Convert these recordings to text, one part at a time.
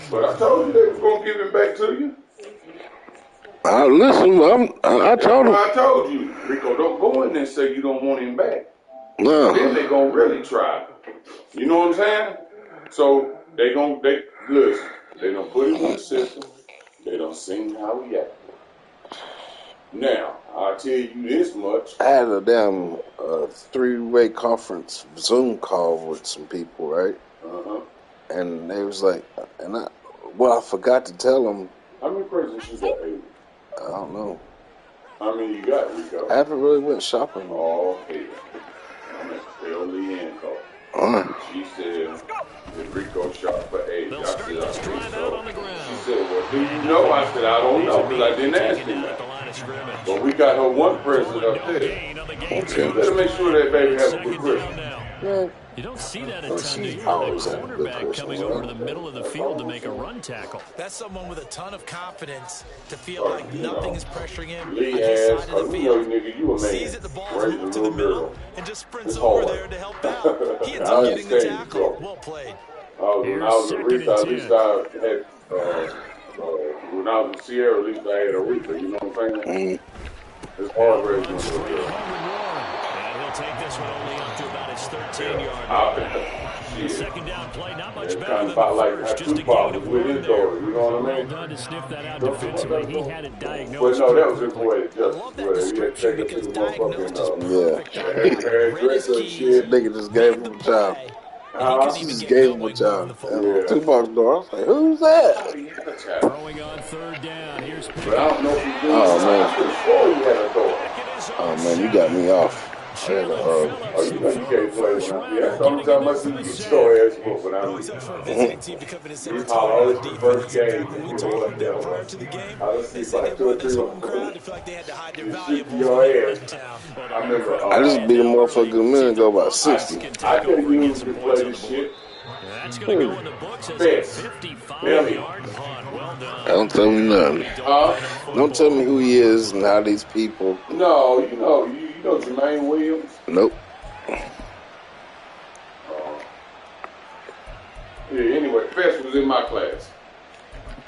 But I told you they was gonna give him back to you. Listen, I told him. I told you, Rico, don't go in there and say you don't want him back. No. Then they gonna really try. You know what I'm saying? So they listen. They don't put him in the system. They don't sing how he act. Now I'll tell you this much. I had a damn three-way conference Zoom call with some people, right? And they was like, I forgot to tell them. How many presents you got, baby? I don't know. How many you got, Rico? I haven't really went shopping. Oh, hell. I'm at the Leanne call. She said that Rico shot for 8. I said, I think so. She said, well, do you know? I said, I don't know, because I didn't ask him that. But we got her one present up there. Okay. You better make sure that baby has a good Christmas. Yeah. You don't see that a ton, do you? A quarterback coming over to the middle of the field to make a run tackle. That's someone with a ton of confidence to feel like nothing is pressuring him Lee on his side of the field. Nigga, you a man. Sees it, the ball is moved to the middle, and just sprints over there to help out. He ends up getting the tackle. Well played. When I was at had, when I was in Sierra, at least I had a Reaper, you know what I'm saying? It's hard raising and he'll take this one only up to about his 13-yard line. Second down play, not much better than the first, just a gain of 1 there. You know what I mean? Well done to sniff that out defensively. He had it diagnosed. Well, no, that was his way to I love that description because diagnosed is perfect. Nigga just gave him a job. Just gave him a job. Tupac's door. I was like, who's that? Throwing on third down. Here's But I don't know if he's doing Oh, man, you got me off. you can't play with him. Yeah, that's the only time I see you get your ass whooped when I'm he's all the first game. We told them that prior to the game, they said they wanted this home crowd to feel like they had to hide their valuables in town. I remember. I just beat a motherfucker a minute ago about 60. I could use to play this shit. That's going to go in the books as a 55-yard punt. Well done. Don't tell me nothing. Don't tell me who he is and how these people. No, you know Jermaine Williams? Nope. Yeah, anyway, Fest was in my class.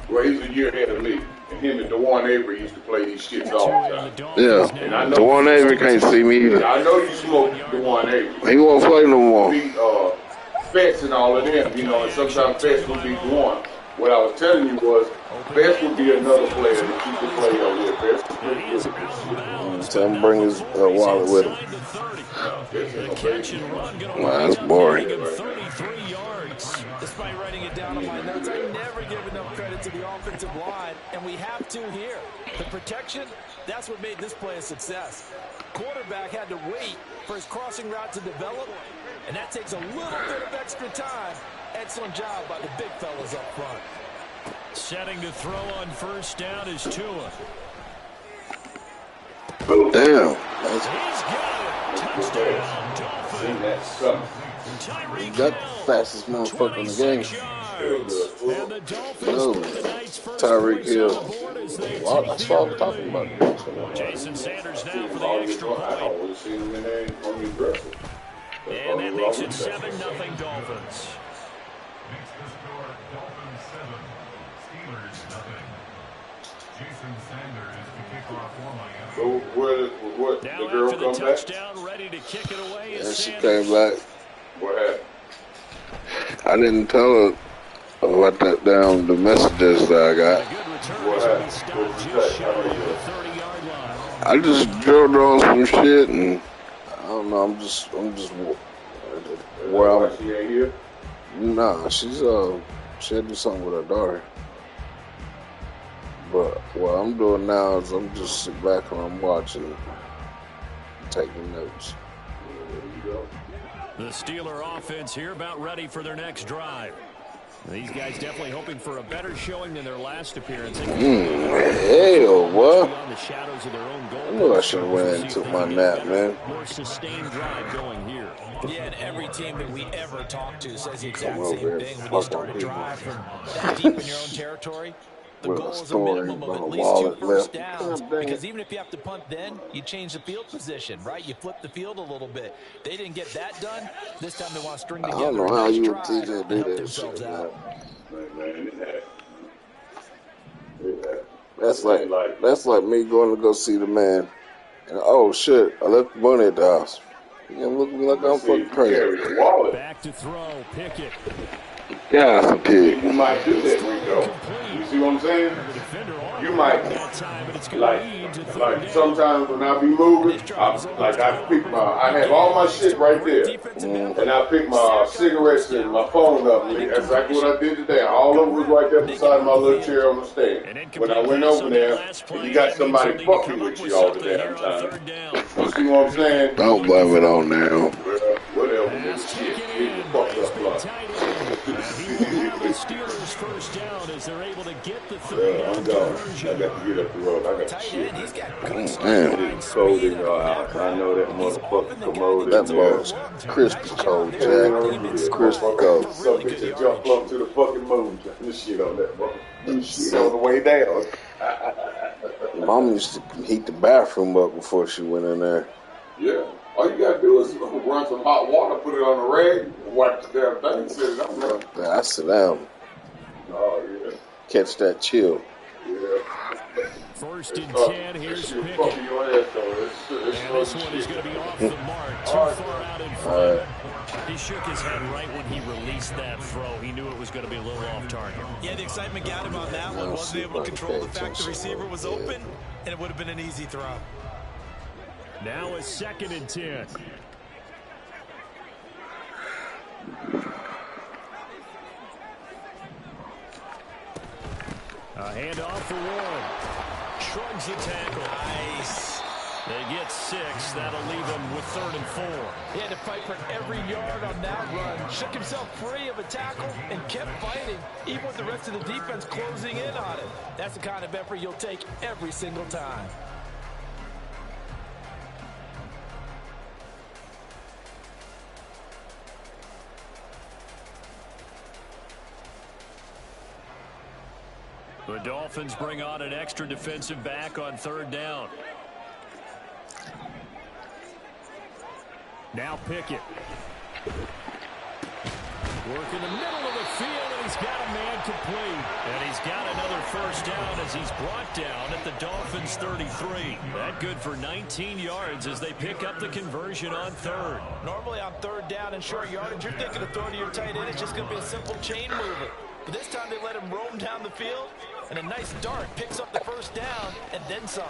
Well, he's a year ahead of me. And him and DeJuan Avery used to play these shits all the time. Yeah. And I know DeJuan Avery can't see me either. I know you smoke DeJuan Avery. He won't play no more. Fest and all of them, you know, and sometimes Fest would be DeJuan. What I was telling you was, Fest would be another player that you could play on with. Fest. Tell him to bring his wallet with him. Nah, that's boring. 33 yards. Despite writing it down on my notes, I never give enough credit to the offensive line, and we have to here. The protection, that's what made this play a success. Quarterback had to wait for his crossing route to develop, and that takes a little bit of extra time. Excellent job by the big fellas up front. Setting to throw on first down is Tua. Damn. He's got it. Touchdown, Dolphins. You got the fastest motherfucker in the game. And the Dolphins put tonight's first Tyreek points Hill. on the board as they Well, that's what I was talking about. Jason Sanders now for the extra point. And that makes it 7-0 Dolphins. So what Now the girl after the come back? touchdown, ready to kick it away And is she Sanders. came back. What happened? I didn't tell her about that down the messages that I got. A good return What as we happened? stop What you just say? shy of the 30-yard line. I just drilled on some shit and I don't know. I'm just where I'm. She ain't here? Nah, she had to do something with her daughter. But what I'm doing now is I'm just sitting back and I'm watching, taking notes. The Steeler offense here about ready for their next drive. These guys definitely hoping for a better showing than their last appearance. Hell, what? The shadows of their own goal. I knew I should have went and took my nap, man. More sustained drive going here. Yeah, and every team that we ever talk to says the exact same thing. When you start a drive from that deep in your own territory, The with a goal is a story minimum of about at a least 2 wallet first left. downs. Because even if you have to punt then, you change the field position, right? You flip the field a little bit. They didn't get that done. This time they want to string I don't together know a how nice you and drive TJ and do help that themselves shit, out. Man, it happened. It happened. That's like me going to go see the man. And oh shit, I left the money at the house. You gonna look at me like I'm fucking crazy. Carry your wallet. Back to throw, Pickett. Yeah, some pig. You might do that, Rico. You see what I'm saying? You might, like sometimes when I be moving, I have all my shit right there. And I pick my cigarettes and my phone up. And that's exactly what I did today. All of it was right there beside my little chair on the stand. When I went over there, and you got somebody fucking with you all the damn time. You see what I'm saying? Don't blame it on them. Whatever, nigga. Shit. Here's the fucked up blood. Steelers first down as they're able to get the I'm gone. I got to get up the road. I got to shit. He's got good It's cold in your house. I know that motherfucker commode. That ball's crispy cold, Jack. Crispy cold. Some bitch jump up to the fucking moon. This shit on that motherfucker. Shit on the way down. Mom used to heat the bathroom up before she went in there. Yeah. All you gotta do is run some hot water, put it on a rag, and wipe the damn thing, set it up there. I sit down. Oh, yeah. Catch that chill. Yeah. First and 10, here's Pickett. And this one is going to be off the mark, too far out in front. He shook his head right when he released that throw. He knew it was going to be a little off target. Yeah, the excitement got him on that one. Wasn't able to control the fact the receiver was open, and it would have been an easy throw. Now a second and 10. A handoff for Warren. Shrugs the tackle. Nice. They get 6. That'll leave them with 3rd and 4. He had to fight for every yard on that run. Shook himself free of a tackle and kept fighting, even with the rest of the defense closing in on it. That's the kind of effort you'll take every single time. The Dolphins bring on an extra defensive back on 3rd down. Now Pickett. Work in the middle of the field, and he's got a man complete. And he's got another first down as he's brought down at the Dolphins' 33. That good for 19 yards as they pick up the conversion on 3rd. Normally on 3rd down and short yardage, you're thinking of throwing to your tight end. It's just going to be a simple chain mover. But this time they let him roam down the field, and a nice dart picks up the first down and then some.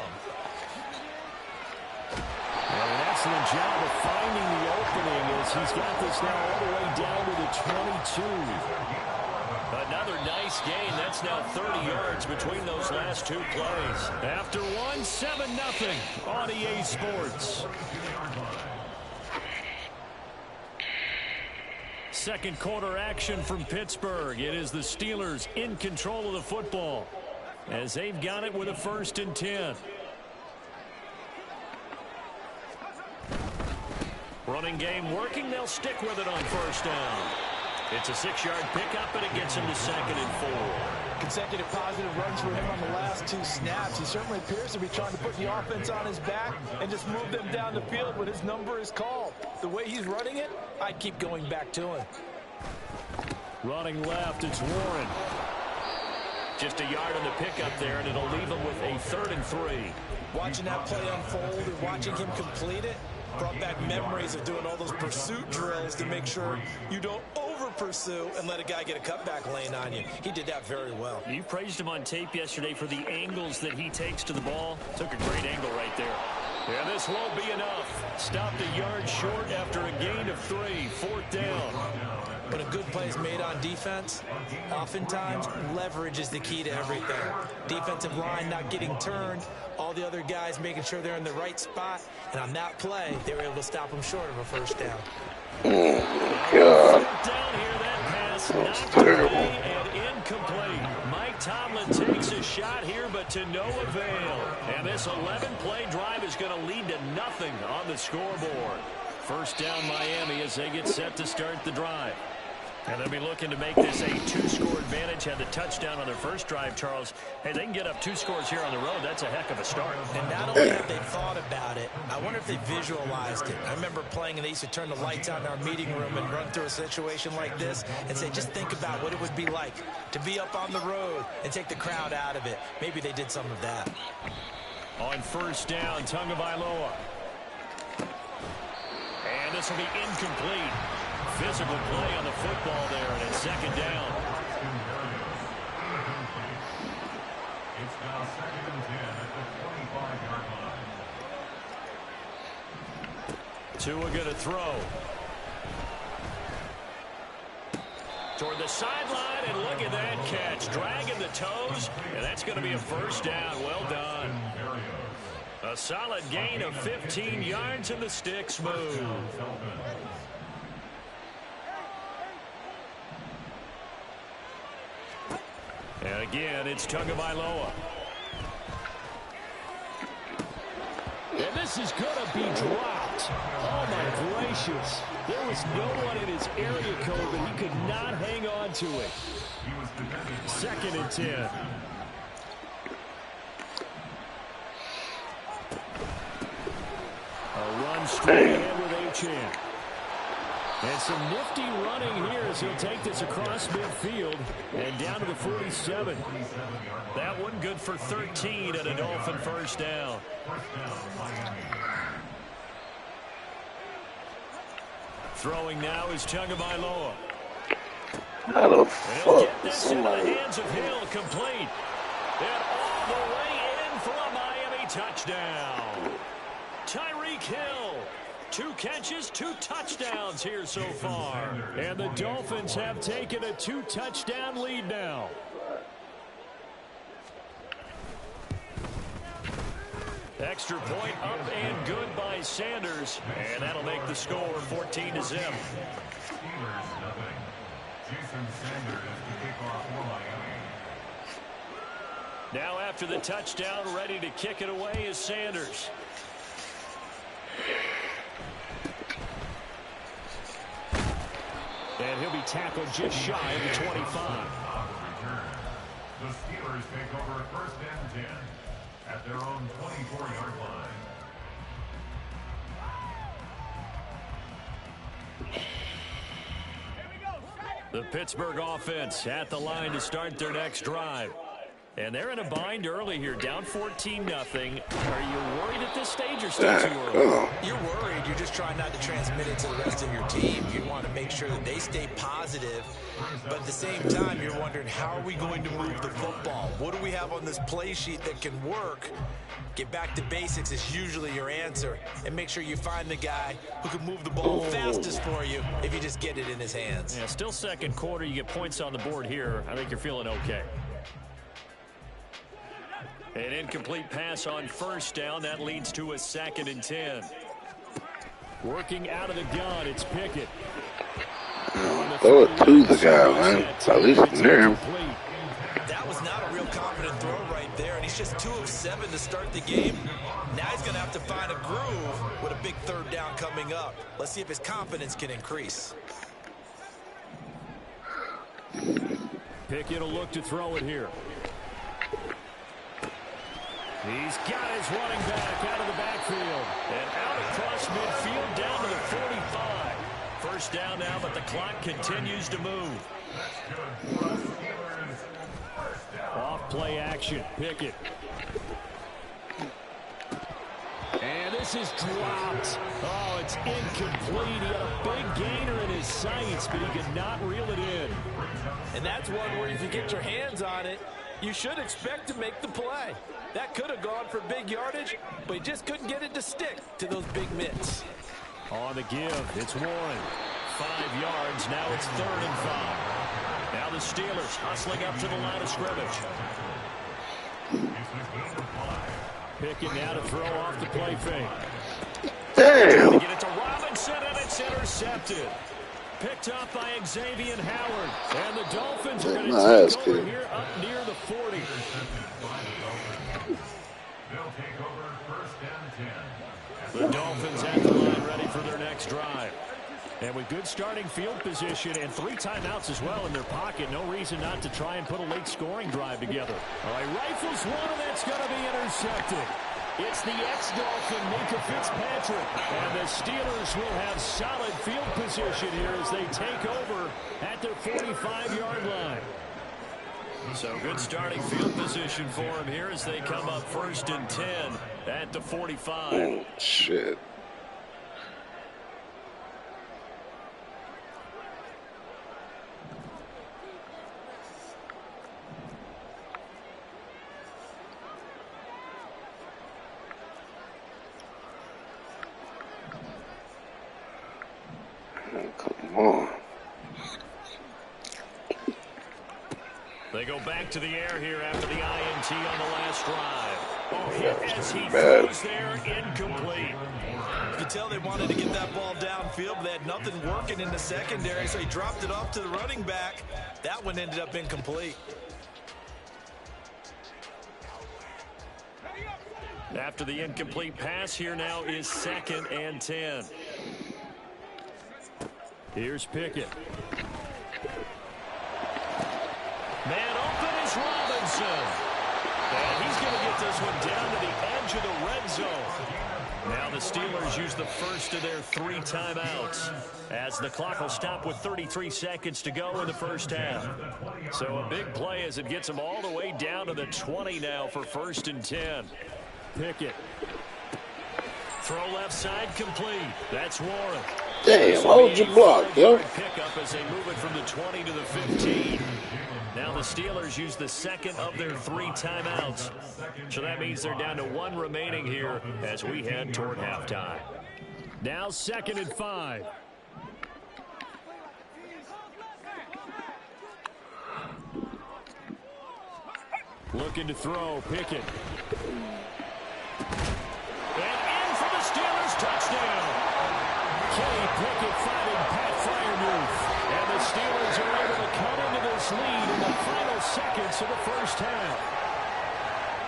And an excellent job of finding the opening as he's got this now all the way down to the 22. Another nice gain. That's now 30 yards between those last 2 plays. After one, 7-0 on EA Sports. Second quarter action from Pittsburgh. It is the Steelers in control of the football as they've got it with a 1st and 10. Running game working. They'll stick with it on 1st down. It's a 6-yard pickup, and it gets him to 2nd and 4. Consecutive positive runs for him on the last 2 snaps. He certainly appears to be trying to put the offense on his back and just move them down the field when his number is called. The way he's running it, I'd keep going back to him. Running left, it's Warren. Just a yard on the pickup there, and it'll leave him with a 3rd and 3. Watching that play unfold and watching him complete it brought back memories of doing all those pursuit drills to make sure you don't over-pursue and let a guy get a cutback lane on you. He did that very well. You praised him on tape yesterday for the angles that he takes to the ball. Took a great angle right there. And this won't be enough. Stopped a yard short after a gain of 3. 4th down. When a good play is made on defense, oftentimes leverage is the key to everything. Defensive line not getting turned, all the other guys making sure they're in the right spot, and on that play, they were able to stop them short of a 1st down. God. Down here, that pass That's terrible. And incomplete. Mike Tomlin takes a shot here, but to no avail. And this 11-play drive is going to lead to nothing on the scoreboard. 1st down Miami as they get set to start the drive. And they'll be looking to make this a 2-score advantage. Had the touchdown on their first drive, Charles. Hey, they can get up 2 scores here on the road. That's a heck of a start. And not only have they thought about it, I wonder if they visualized it. I remember playing, and they used to turn the lights on in our meeting room and run through a situation like this and say, just think about what it would be like to be up on the road and take the crowd out of it. Maybe they did some of that. On first down, Tagovailoa. And this will be incomplete. Physical play on the football there, and it's second down. It's now 2nd and 10 at the 25-yard line. Tua going to throw. Toward the sideline, and look at that catch. Dragging the toes, and that's going to be a first down. Well done. A solid gain of 15 yards, and the sticks move. And again, it's Tagovailoa. And this is going to be dropped. Oh, my gracious. There was no one in his area code, but he could not hang on to it. 2nd and 10. A run straight ahead with Achane. And some nifty running here as he'll take this across midfield and down to the 47. That one good for 13 and a Dolphin first down. Throwing now is Tagovailoa. How the He'll fuck get this into the hands of Hill, complete. And all the way in for a Miami touchdown. Tyreek Hill. 2 catches, 2 touchdowns here so far. And the Dolphins have taken a 2-touchdown lead now. Extra point up and good by Sanders. And that'll make the score 14-0. Now after the touchdown, ready to kick it away is Sanders. And he'll be tackled just shy of the 25. The Steelers take over 1st and 10 at their own 24-yard line. The Pittsburgh offense at the line to start their next drive. And they're in a bind early here, down 14-0. Are you worried at this stage or still too early? You're worried. You're just trying not to transmit it to the rest of your team. You want to make sure that they stay positive. But at the same time, you're wondering, how are we going to move the football? What do we have on this play sheet that can work? Get back to basics is usually your answer. And make sure you find the guy who can move the ball fastest for you if you just get it in his hands. Yeah, still second quarter. You get points on the board here. I think you're feeling okay. An incomplete pass on first down. That leads to a 2nd and 10. Working out of the gun, it's Pickett. Throw it to the guy, man. At least near him. That was not a real confident throw right there, and he's just 2 of 7 to start the game. Now he's going to have to find a groove with a big 3rd down coming up. Let's see if his confidence can increase. Pickett will look to throw it here. He's got his running back out of the backfield. And out across midfield down to the 45. First down now, but the clock continues to move. Off play action. Pickett. And this is dropped. Oh, it's incomplete. He had a big gainer in his sights, but he could not reel it in. And that's one where if you get your hands on it, you should expect to make the play. That could have gone for big yardage, but he just couldn't get it to stick to those big mitts. On the give, it's Warren. 5 yards, now it's 3rd and 5. Now the Steelers hustling up to the line of scrimmage. Pickett now to throw off the play fake. Damn! Get it to Robinson, and it's intercepted. Picked up by Xavier Howard. And the Dolphins are going to take over here up near the 40. They'll take over 1st and 10. The Dolphins at the line ready for their next drive. And with good starting field position and 3 timeouts as well in their pocket, no reason not to try and put a late scoring drive together. All right, rifles one, and that's going to be intercepted. It's the ex-Dolphin, Minka Fitzpatrick. And the Steelers will have solid field position here as they take over at their 45-yard line. So good starting field position for them here as they come up 1st and 10 at the 45. Oh, shit. Come on. They go back to the air here after the INT on the last drive. As he throws there, incomplete. You could tell they wanted to get that ball downfield, but they had nothing working in the secondary, so he dropped it off to the running back. That one ended up incomplete. After the incomplete pass, here now is 2nd and 10. Here's Pickett. Man open is Robinson. And he's going to get this one down to the edge of the red zone. Now the Steelers use the first of their 3 timeouts as the clock will stop with 33 seconds to go in the first half. So a big play as it gets them all the way down to the 20 now for 1st and 10. Pickett. Throw left side complete. That's Warren. Damn, hold your block, yo. Pickup as they move it from the 20 to the 15. Now the Steelers use the 2nd of their 3 timeouts. So that means they're down to 1 remaining here as we head toward halftime. Now 2nd and 5. Looking to throw, Pickett. And in for the Steelers, touchdown. Kenny Pickett finding Pat Freiermuth. And the Steelers are able to cut into this lead in the final seconds of the first half.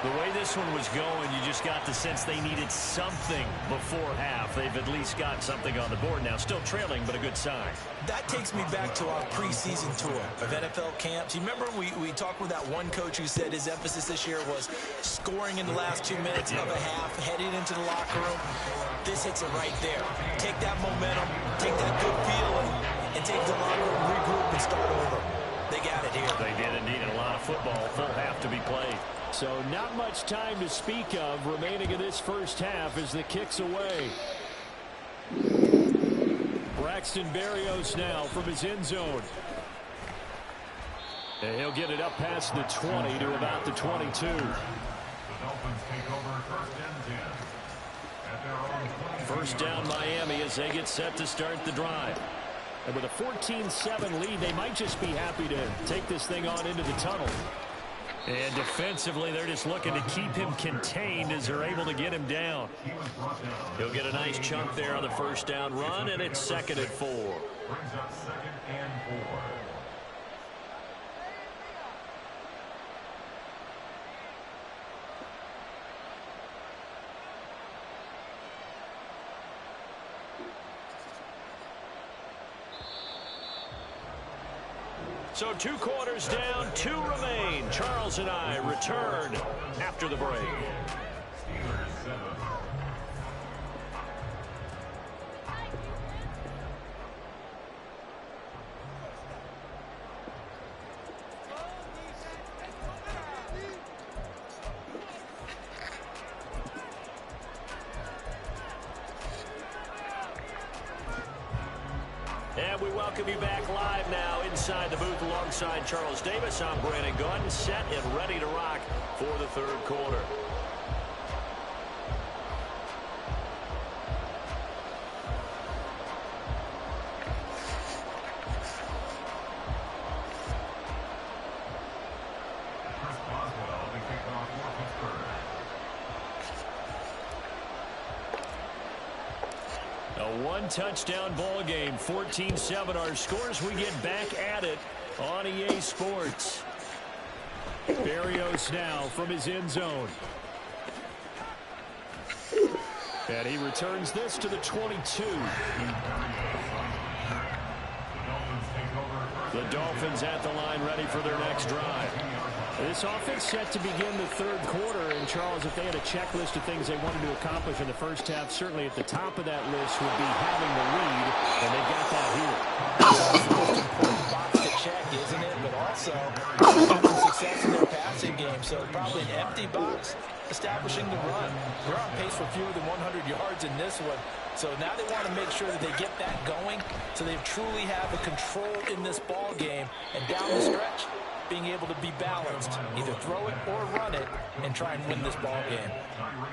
The way this one was going, you just got the sense they needed something before half. They've at least got something on the board now. Still trailing, but a good sign. That takes me back to our preseason tour of NFL camps. You remember we talked with that one coach who said his emphasis this year was scoring in the last 2 minutes of a half, heading into the locker room. This hits it right there. Take that momentum, take that good feeling, and take the locker room, regroup, and start over. They got it here. They did indeed. A lot of football, full half to be played. So not much time to speak of remaining in this first half as the kick's away. Braxton Berrios now from his end zone. And he'll get it up past the 20 to about the 22. The Dolphins take over 1st and 10 at their own 20. First down Miami as they get set to start the drive. And with a 14-7 lead, they might just be happy to take this thing on into the tunnel. And defensively, they're just looking to keep him contained as they're able to get him down. He'll get a nice chunk there on the first down run, and it's 2nd and 4. Brings up 2nd and 4. So 2 quarters down, 2 remain. Charles and I return after the break. Steelers 7. And we welcome you back live now inside the booth alongside Charles Davis. I'm Brandon Gunn, set and ready to rock for the 3rd quarter. Chris Boswell, the kickoff for Pittsburgh. A 1-touchdown ball game, 14-7 our scores. We get back at it on EA Sports. Berrios now from his end zone. And he returns this to the 22. The Dolphins at the line ready for their next drive. This offense set to begin the third quarter. And, Charles, if they had a checklist of things they wanted to accomplish in the first half, certainly at the top of that list would be having the lead, and they got that here. That's the most important box to check, isn't it? But also, they've had some success in their passing game, so probably an empty box establishing the run. They're on pace for fewer than 100 yards in this one. So now they want to make sure that they get that going so they truly have the control in this ball game. And down the stretch, being able to be balanced, either throw it or run it, and try and win this ball game.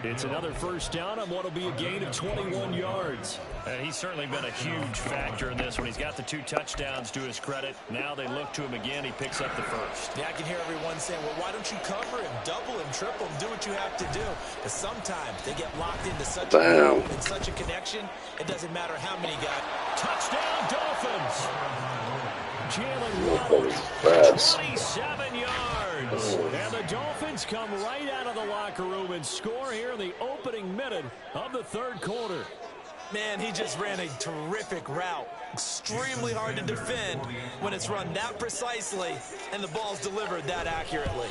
It's another first down on what will be a gain of 21 yards. He's certainly been a huge factor in this one. He's got the 2 touchdowns to his credit. Now they look to him again. He picks up the first. Yeah, I can hear everyone saying, well, why don't you cover him, double him, triple him, do what you have to do. Because sometimes they get locked into such a connection, it doesn't matter how many guys. Touchdown, Dolphins! Jalen Waddle, 27 yards. And the Dolphins come right out of the locker room and score here in the opening minute of the third quarter. Man, he just ran a terrific route. Extremely hard to defend when it's run that precisely and the ball's delivered that accurately.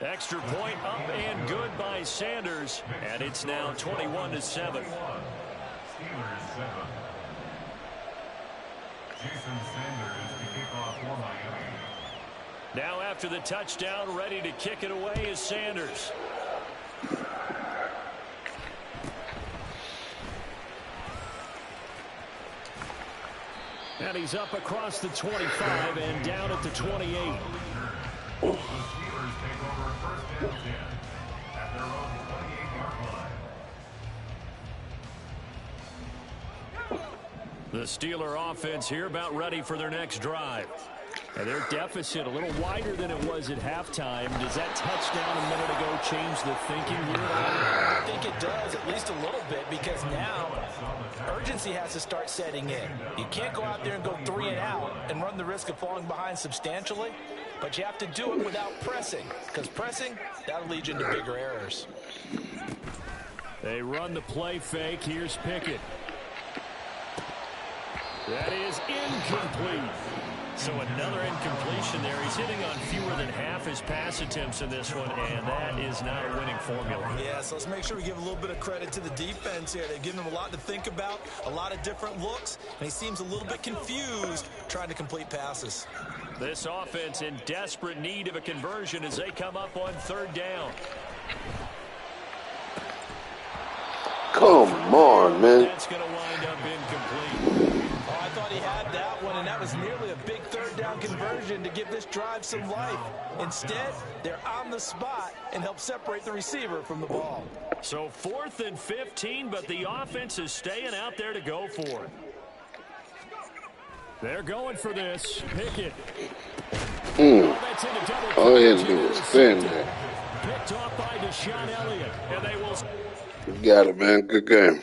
Extra point up and good by Sanders. And it's now 21-7. Steelers 7. Jason Sanders to kick off for Miami. Now after the touchdown, ready to kick it away is Sanders. And he's up across the 25 and down at the 28. The Steelers take over first and 10 at their own 28-yard line. The Steeler offense here about ready for their next drive. And their deficit a little wider than it was at halftime. Does that touchdown a minute ago change the thinking here? I think it does, at least a little bit, because now urgency has to start setting in. You can't go out there and go 3 and out and run the risk of falling behind substantially, but you have to do it without pressing, because pressing, that'll lead you into bigger errors. They run the play fake. Here's Pickett. That is incomplete. So another incompletion there. He's hitting on fewer than half his pass attempts in this one, and that is not a winning formula. Yeah, so let's make sure we give a little bit of credit to the defense here. They've given him a lot to think about, a lot of different looks, and he seems a little bit confused trying to complete passes. This offense in desperate need of a conversion as they come up on third down. Come on, man. That's going to wind up incomplete. Oh, I thought he had that one, and that was nearly a big third down conversion to give this drive some life. Instead, they're on the spot and help separate the receiver from the ball. So 4th and 15, but the offense is staying out there to go for it. They're going for this. Pickett. All he had to do was stand there. Picked off by Deshaun Elliott, and they will. You got it, man. Good game.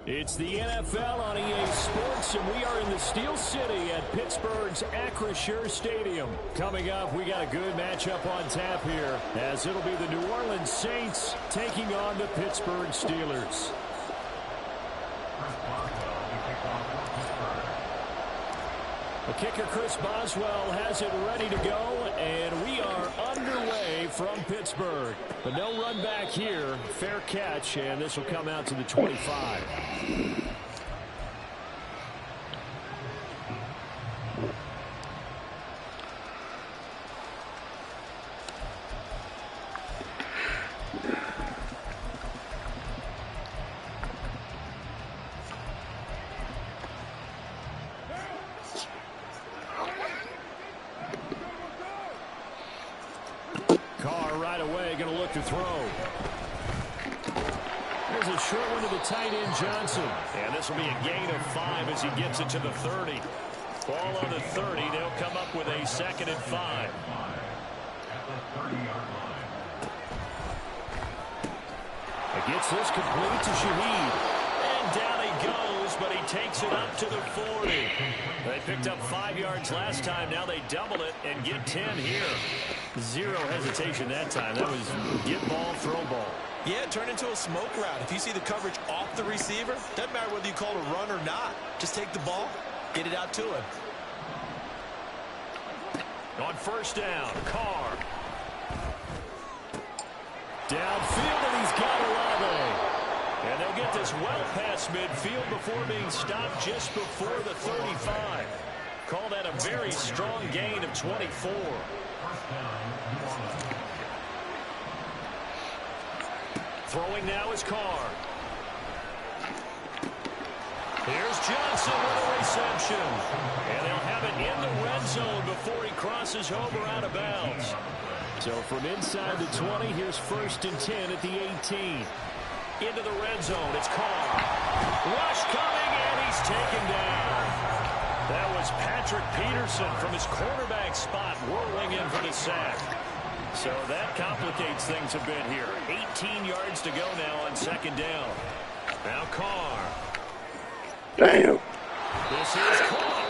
It's the NFL on EA Sports, and we are in the Steel City at Pittsburgh's Acrisure Stadium. Coming up, we got a good matchup on tap here, as it'll be the New Orleans Saints taking on the Pittsburgh Steelers. The kicker, Chris Boswell, has it ready to go, and we are underway from Pittsburgh. But no run back here. Fair catch, and this will come out to the 25. back to throw. There's a short one to the tight end, Johnson. And this will be a gain of 5 as he gets it to the 30. Ball on the 30. They'll come up with a 2nd and 5. It gets this complete to Shaheed. And down he goes, but he takes it up to the 40. They picked up 5 yards last time. Now they double it and get 10 here. Zero hesitation that time. That was get ball, throw ball. Yeah, turn into a smoke route. If you see the coverage off the receiver, doesn't matter whether you call it a run or not. Just take the ball, get it out to him. On first down, Carr. Downfield, and he's got Olave. And they'll get this well past midfield before being stopped just before the 35. Call that a very strong gain of 24. Throwing now is Carr. Here's Johnson with a reception. And they'll have it in the red zone before he crosses over out of bounds. So from inside the 20, here's 1st and 10 at the 18. Into the red zone, it's Carr. Rush coming, and he's taken down. That was Patrick Peterson from his quarterback spot whirling in for the sack. So that complicates things a bit here. 18 yards to go now on 2nd down. Now Carr. Damn. This is caught.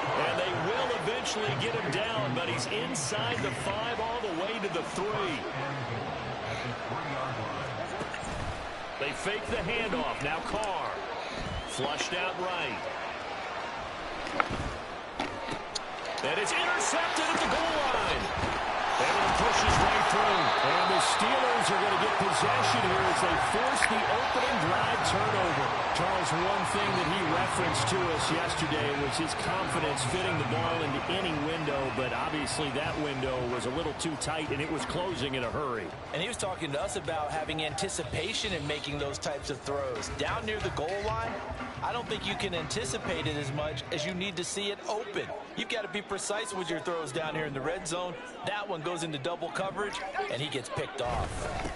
And they will eventually get him down, but he's inside the 5 all the way to the 3. They fake the handoff. Now Carr. Flushed out right. And it's intercepted at the goal line. And it pushes right through. And the Steelers are going to get possession here as they force the opening drive turnover. Charles, one thing that he referenced to us yesterday was his confidence fitting the ball into any window, but obviously that window was a little too tight, and it was closing in a hurry. And he was talking to us about having anticipation in making those types of throws. Down near the goal line, I don't think you can anticipate it as much as you need to see it open. You've got to be precise with your throws down here in the red zone. That one goes into double coverage, and he gets picked off.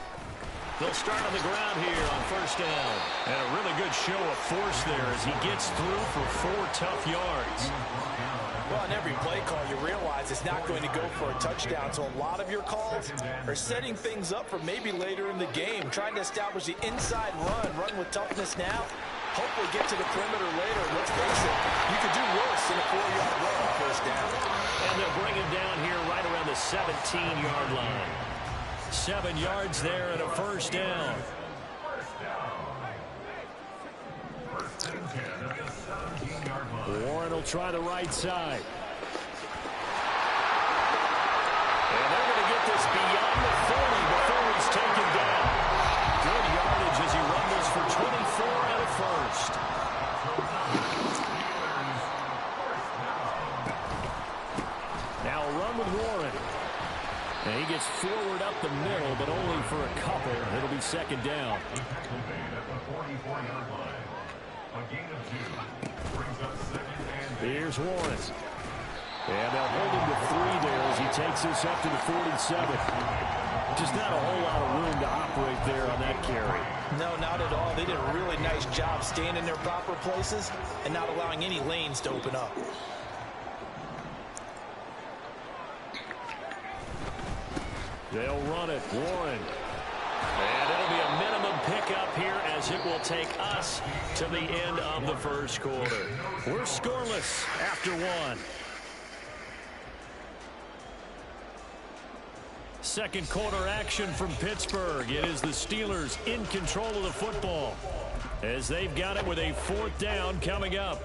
They'll start on the ground here on 1st down. And a really good show of force there as he gets through for 4 tough yards. Well, in every play call, you realize it's not going to go for a touchdown. So a lot of your calls are setting things up for maybe later in the game, trying to establish the inside run with toughness now. Hopefully get to the perimeter later. Let's face it, you could do worse than a 4-yard run on 1st down. And they'll bring him down here right around the 17-yard line. 7 yards there and a 1st down. Warren will try the right side. And they're going to get this beyond the 40 before he's taken down. Good yardage as he rumbles for 24 and a 1st. Now a run with Warren. And he gets forward up the middle, but only for a couple. It'll be 2nd down. Here's Warren. And they'll hold him to 3 there as he takes this up to the 47. Just not a whole lot of room to operate there on that carry. No, not at all. They did a really nice job staying in their proper places and not allowing any lanes to open up. They'll run it. Warren. And it'll be a minimum pickup here as it will take us to the end of the 1st quarter. We're scoreless after 1. 2nd quarter action from Pittsburgh. It is the Steelers in control of the football as they've got it with a 4th down coming up.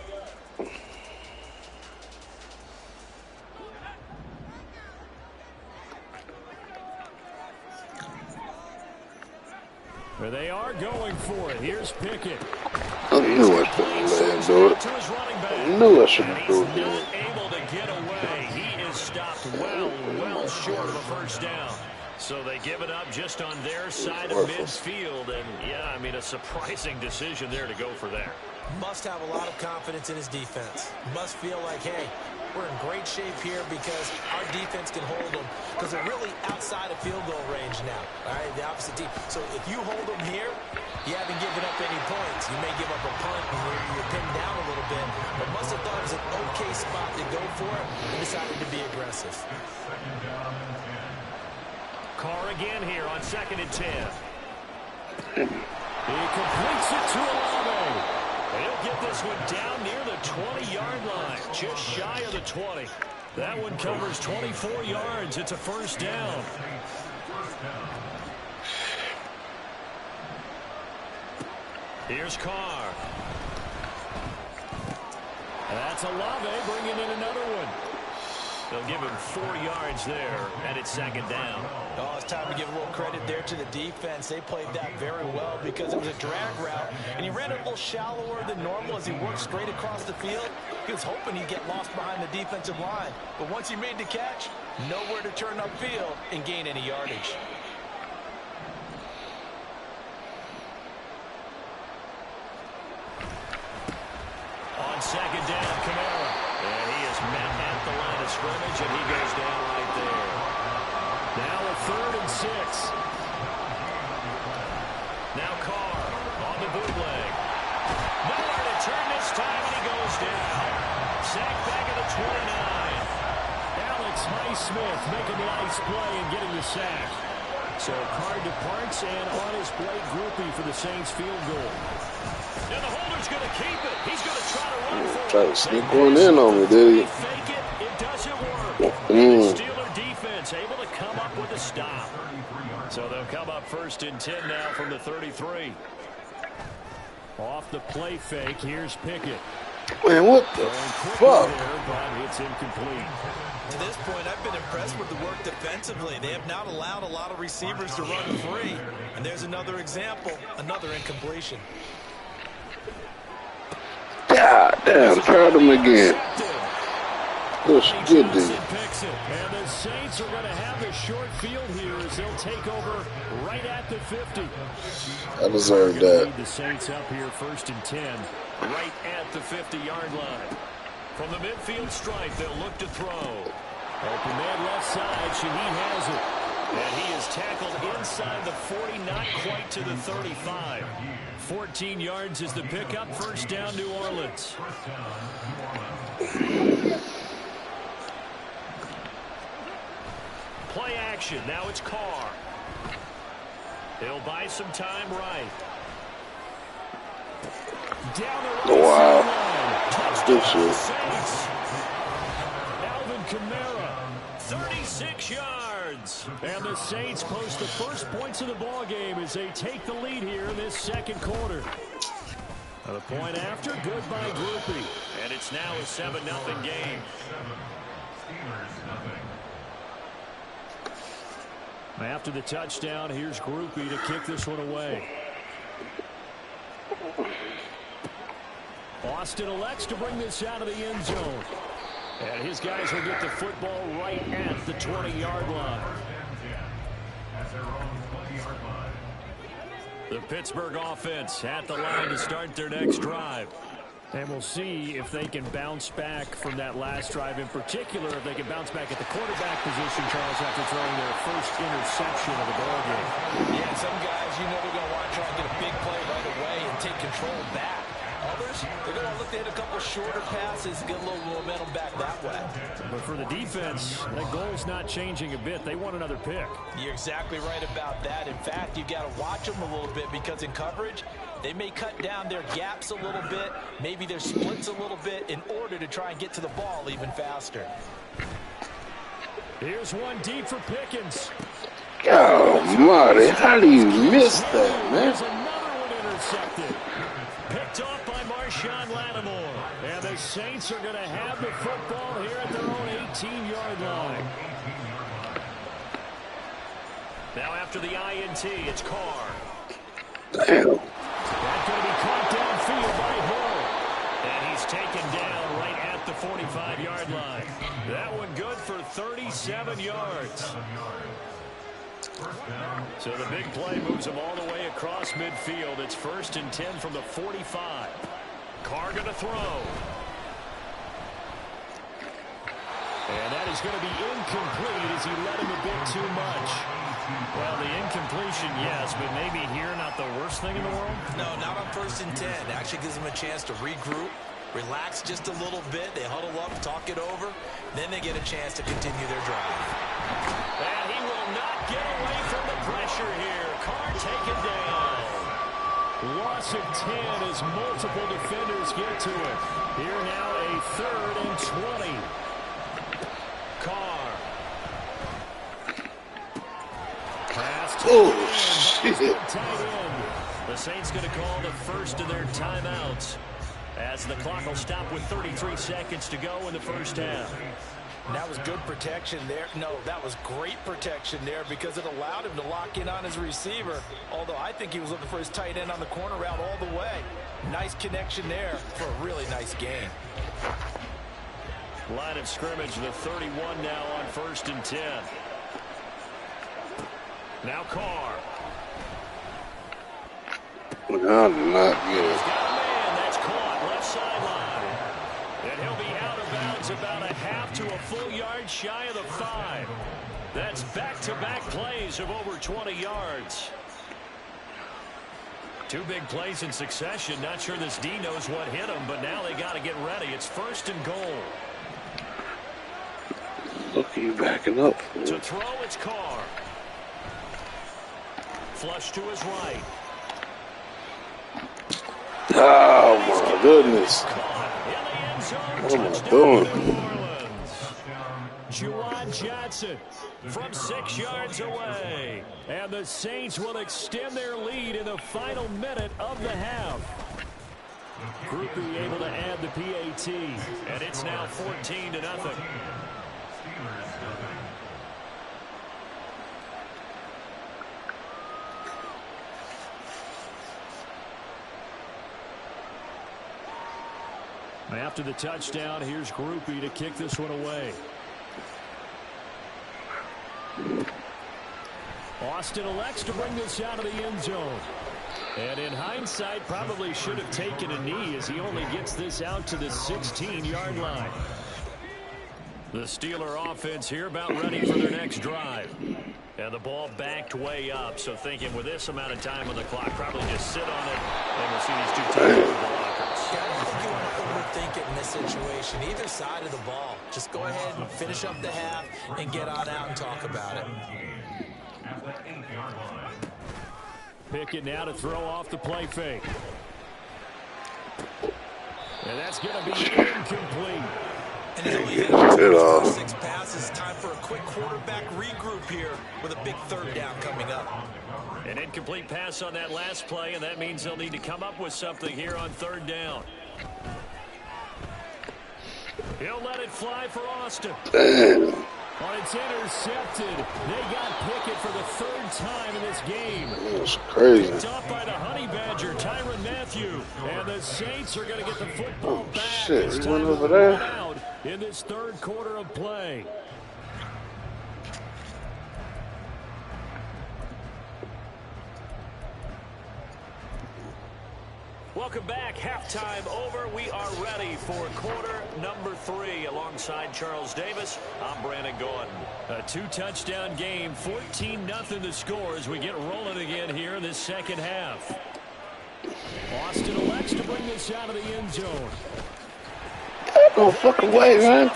Where they are going for it. Here's Pickett. I knew I shouldn't let him do it. I knew I shouldn't do it. He's not able to get away. He is stopped well short of a 1st down. So they give it up just on their side of midfield. And, yeah, I mean, a surprising decision there to go for that. Must have a lot of confidence in his defense. Must feel like, hey, we're in great shape here because our defense can hold them because they're really outside of field goal range now. All right, the opposite team. So if you hold them here, you haven't given up any points. You may give up a punt and you're pinned down a little bit, but must have thought it was an okay spot to go for it and decided to be aggressive. Carr again here on 2nd and 10. He completes it to Olave. He'll get this one down near the 20-yard line, just shy of the 20. That one covers 24 yards. It's a first down. Here's Carr. That's Olave bringing in another one. They'll give him 4 yards there, and it's 2nd down. Oh, it's time to give a little credit there to the defense. They played that very well because it was a drag route, and he ran it a little shallower than normal as he worked straight across the field. He was hoping he'd get lost behind the defensive line, but once he made the catch, nowhere to turn upfield and gain any yardage. On 2nd down, Kamara. And he is met at the line of scrimmage, and he goes down right there. Now a 3rd and 6. Now Carr on the bootleg. Nowhere to turn this time, and he goes down. Sacked back at the 29. Alex Highsmith making the nice play and getting the sack. So Carr departs, and on his play, Groupie for the Saints field goal. And the holder's going to keep it. He's going to try to run for it. Try to sneak one in on me, did he? Fake it. It doesn't work. The Steeler defense able to come up with a stop. So they'll come up 1st and 10 now from the 33. Off the play fake, here's Pickett. Man, what the fuck? There, but it's incomplete. To this point, I've been impressed with the work defensively. They have not allowed a lot of receivers to run free. And there's another example, another incompletion. God damn, tried him again. Push good dude. And the Saints are going to have a short field here as they'll take over right at the 50. I deserve that. The Saints up here 1st and 10, right at the 50-yard line. From the midfield stripe, they'll look to throw. Open man left side, Shaheed has it. And he is tackled inside the 40, not quite to the 35. 14 yards is the pickup. First down, New Orleans. Play action. Now it's Carr. He'll buy some time right. Down the right Wow. Touchdown Good shit. Saints. Alvin Kamara, 36 yards. And the Saints post the first points of the ball game as they take the lead here in this 2nd quarter. The point after, good by Groupie. And it's now a 7-0 game. After the touchdown, here's Groupie to kick this one away. Austin elects to bring this out of the end zone. And his guys will get the football right at the 20-yard line. The Pittsburgh offense at the line to start their next drive. And we'll see if they can bounce back from that last drive, in particular if they can bounce back at the quarterback position, Charles, after throwing their first interception of the ballgame. Yeah, some guys, you know, they're going to want to try and get a big play right away and take control back. Others, they're going to look to hit a couple shorter passes, get a little momentum back that way. But for the defense, that goal's not changing a bit. They want another pick. You're exactly right about that. In fact, you've got to watch them a little bit because in coverage, they may cut down their gaps a little bit, maybe their splits a little bit in order to try and get to the ball even faster. Here's one deep for Pickens. Oh, Marty, how do you miss that, man? There's another one intercepted. Picked off by Marshawn Lattimore. And the Saints are going to have the football here at their own 18-yard line. Now after the INT, it's Carr. Damn. That's going to be caught downfield by Hill. And he's taken down right at the 45-yard line. That one good for 37 yards. So the big play moves him all the way across midfield. It's 1st and 10 from the 45. Carr going to throw. And that is going to be incomplete as he led him a bit too much. Well, the incompletion, yes, but maybe here not the worst thing in the world? No, not on 1st and 10. Actually gives them a chance to regroup, relax just a little bit. They huddle up, talk it over. Then they get a chance to continue their drive. And he will not get away from the pressure here. Carr taken down. Loss of 10 as multiple defenders get to it. Here now a 3rd and 20. Carr. Pass to shit. The Saints going to call the first of their timeouts as the clock will stop with 33 seconds to go in the first half. And that was good protection there. No, that was great protection there because it allowed him to lock in on his receiver. Although I think he was looking for his tight end on the corner route all the way. Nice connection there for a really nice gain. Line of scrimmage, the 31 now on 1st and 10. Now Carr. I'm not good. He's got a man that's caught left sideline. And he'll be out of bounds about a half to a full yard shy of the 5. That's back-to-back plays of over 20 yards. 2 big plays in succession. Not sure this D knows what hit him, but now they got to get ready. It's 1st and goal. Look, you backing up. To throw, it's Carr. Flush to his right. Oh, my goodness. What am I doing? Juwan Johnson from 6 yards away. And the Saints will extend their lead in the final minute of the half. Groupie able to add the PAT. And it's now 14-0. After the touchdown, here's Groupie to kick this one away. Austin elects to bring this out of the end zone. And in hindsight, probably should have taken a knee as he only gets this out to the 16-yard line. The Steeler offense here about ready for their next drive. And the ball backed way up, so thinking with this amount of time on the clock, probably just sit on it, and we'll see these 2 teams over the lockers. Yeah, I don't think you want to overthink it in this situation. Either side of the ball. Just go ahead and finish up the half and get on out and talk about it. Pickett now to throw off the play fake. And that's going to be incomplete. And he's only hit 6 passes. Time for a quick quarterback regroup here with a big 3rd down coming up. An incomplete pass on that last play, and that means they'll need to come up with something here on 3rd down. He'll let it fly for Austin. Oh, it's intercepted. They got Pickett for the 3rd time in this game. That's crazy. Picked up by the Honey Badger, Tyrann Mathieu. And the Saints are going to get the football back. Shit, it's he time went to over run there. out in this 3rd quarter of play. Welcome back. Halftime over. We are ready for quarter number 3. Alongside Charles Davis, I'm Brandon Gordon. A 2-touchdown game, 14-0 the score as we get rolling again here in this 2nd half. Austin elects to bring this out of the end zone. No fucking way, man.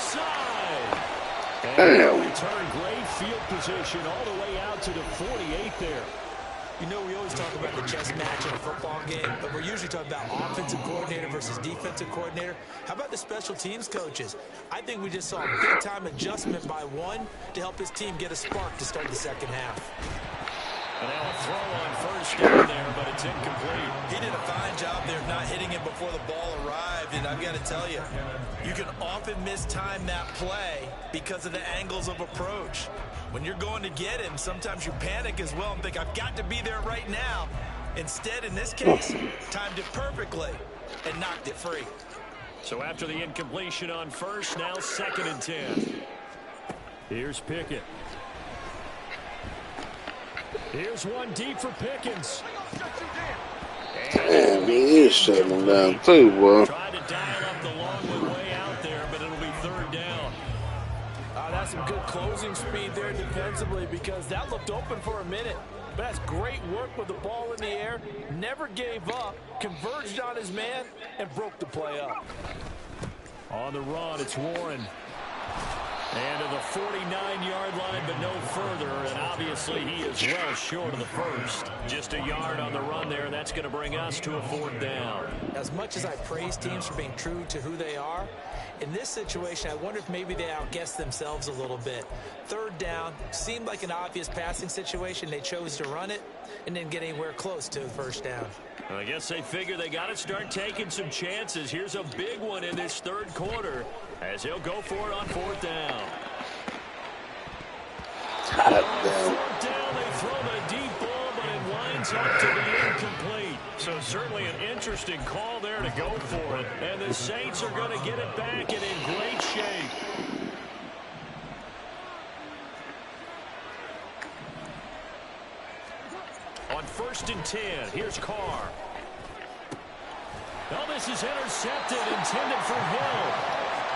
Damn. Return, great field position all the way out to the 48 there. You know, we always talk about the chess match in a football game, but we're usually talking about offensive coordinator versus defensive coordinator. How about the special teams coaches? I think we just saw a big-time adjustment by one to help his team get a spark to start the 2nd half. And now a throw on 1st down there, but it's incomplete. He did a fine job there of not hitting it before the ball arrived, and I've got to tell you, you can often mistime that play because of the angles of approach. When you're going to get him, sometimes you panic as well and think, I've got to be there right now. Instead, in this case, timed it perfectly and knocked it free. So after the incompletion on 1st, now 2nd and 10. Here's Pickett. Here's one deep for Pickens. Damn, he is shutting him down too, boy. Tried to dial up the long one way out there, but it'll be 3rd down. some good closing speed there defensively because that looked open for a minute. But that's great work with the ball in the air. Never gave up, converged on his man, and broke the play up. On the run, it's Warren. And to the 49-yard line, but no further. And obviously, he is well short of the first. Just a yard on the run there, and that's going to bring us to a 4th down. As much as I praise teams for being true to who they are, in this situation, I wonder if maybe they outguessed themselves a little bit. 3rd down seemed like an obvious passing situation. They chose to run it and didn't get anywhere close to the 1st down. I guess they figure they got to start taking some chances. Here's a big one in this 3rd quarter as he'll go for it on 4th down. On 4th down, they throw the deep ball, but it winds up to be incomplete. So certainly an interesting call there to go for it. And the Saints are going to get it back and in great shape. On 1st and 10, here's Carr. Well, this is intercepted, intended for Hill.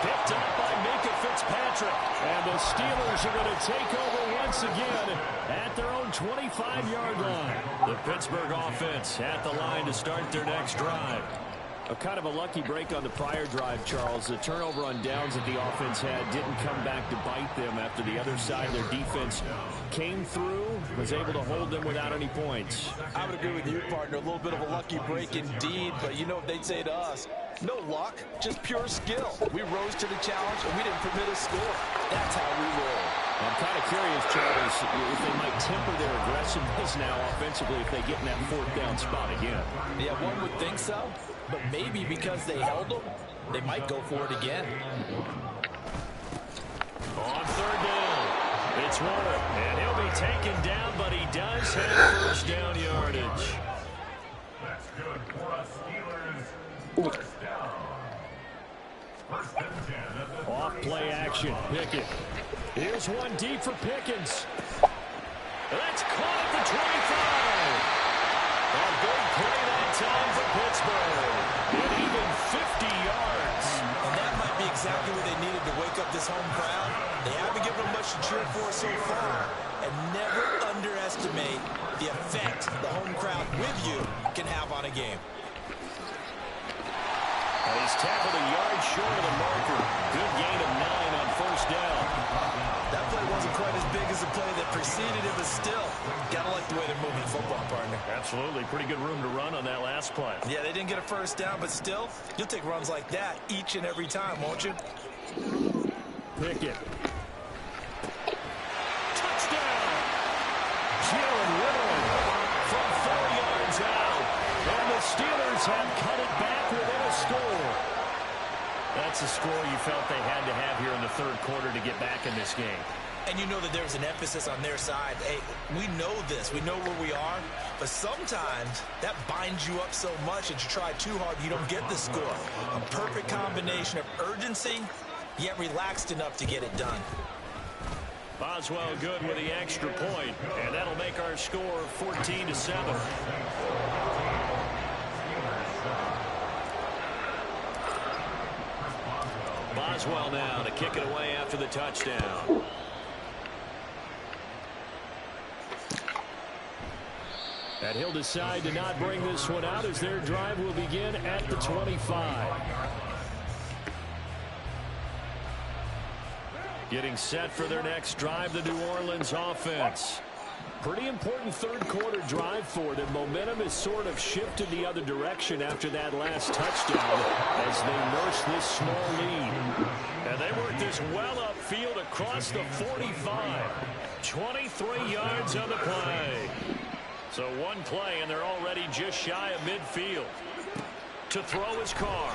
Picked up by Minka Fitzpatrick. And the Steelers are going to take over once again at their own 25-yard line. The Pittsburgh offense at the line to start their next drive. A kind of a lucky break on the prior drive, Charles. The turnover on downs that the offense had didn't come back to bite them after the other side. Their defense came through, was able to hold them without any points. I would agree with you, partner. A little bit of a lucky break indeed, but you know what they'd say to us? No luck, just pure skill. We rose to the challenge, and we didn't permit a score. That's how we roll. I'm kind of curious, Charles, if they might temper their aggressiveness now offensively if they get in that 4th down spot again. Yeah, one would think so. But maybe because they held them, they might go for it again. On 3rd down, it's Warren. And he'll be taken down, but he does have 1st down yardage. That's good for us Steelers. 1st down. 1st and 10 at the Off play action, Pickett. Here's one deep for Pickens. That's caught at the 25. A big play that time for Pittsburgh. And even 50 yards. And that might be exactly what they needed to wake up this home crowd. They haven't given them much to cheer for so far. And never underestimate the effect the home crowd with you can have on a game. And he's tackled a yard short of the marker. Good gain of 9 on 1st down. That play wasn't quite as big as the play that preceded it, but still, gotta like the way they're moving the football, partner. Absolutely. Pretty good room to run on that last play. Yeah, they didn't get a 1st down, but still, you'll take runs like that each and every time, won't you? Pickett. Touchdown! Jalen Whittle from 4 yards out. And the Steelers have cut it back within a score. That's a score you felt they had to have here in the 3rd quarter to get back in this game. And you know that there's an emphasis on their side. Hey, we know this. We know where we are. But sometimes that binds you up so much that you try too hard, you don't get the score. A perfect combination of urgency, yet relaxed enough to get it done. Boswell good with the extra point, and that'll make our score 14-7. Boswell now to kick it away after the touchdown. And he'll decide to not bring this one out as their drive will begin at the 25. Getting set for their next drive, the New Orleans offense. Pretty important 3rd quarter drive for them. Momentum has sort of shifted the other direction after that last touchdown as they nurse this small lead. And they work this well upfield across the 45. 23 yards on the play. So one play, and they're already just shy of midfield. To throw his Carr.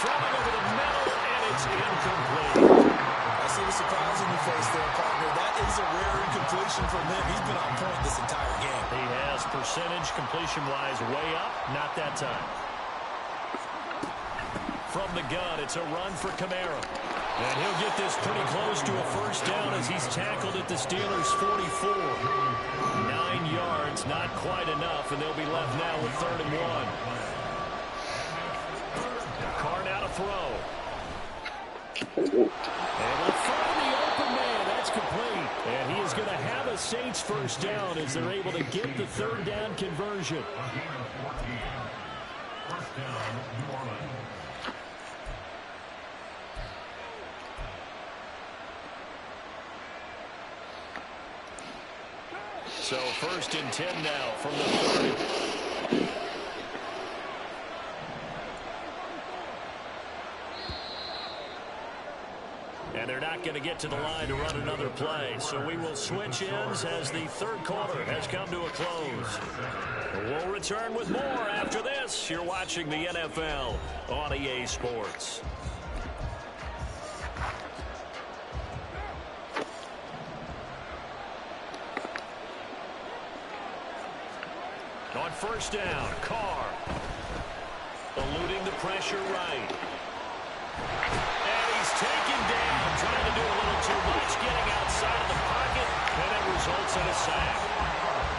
Throwing over the middle, and it's incomplete. I see the surprise in your face there, partner. That is a rare incompletion from him. He's been on point this entire game. He has percentage completion-wise way up. Not that time. From the gun, it's a run for Kamara. And he'll get this pretty close to a 1st down as he's tackled at the Steelers' 44. 9 yards, not quite enough, and they'll be left now with 3rd and 1. Carr now to throw. Able to find the open man. That's complete. And he is going to have a Saints first down as they're able to get the third down conversion. First down, New Orleans. So 1st and 10 now from the 30. And they're not going to get to the line to run another play. So we will switch ends as the third quarter has come to a close. We'll return with more after this. You're watching the NFL on EA Sports. On first down, Carr. Eluding the pressure right. And he's taken down, trying to do a little too much, getting outside of the pocket, and it results in a sack.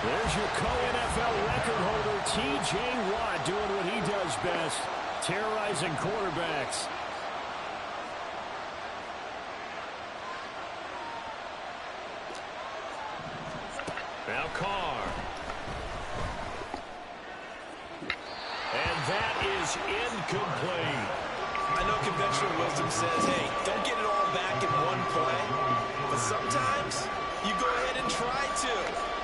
There's your co-NFL record holder, T.J. Watt, doing what he does best, terrorizing quarterbacks. Now Carr. And that is incomplete. I know conventional wisdom says, hey, don't get it all back in one play. But sometimes you go ahead and try to.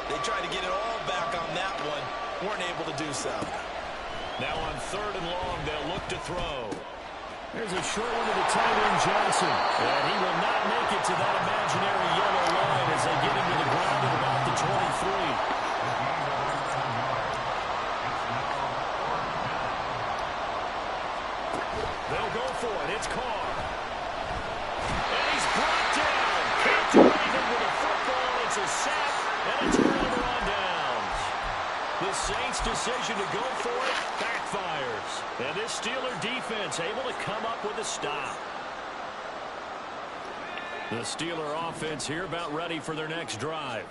They tried to get it all back on that one. Weren't able to do so. Now on 3rd and long, they'll look to throw. There's a short one to the tight end, Johnson. And he will not make it to that imaginary yellow line as they get him to the ground at about the 23. They'll go for it. It's Carr. And he's brought down. Can't do anything with the football. It's a sack and a turnover on downs. The Saints' decision to go for it backfires. And this Steeler defense able to come up with a stop. The Steeler offense here about ready for their next drive.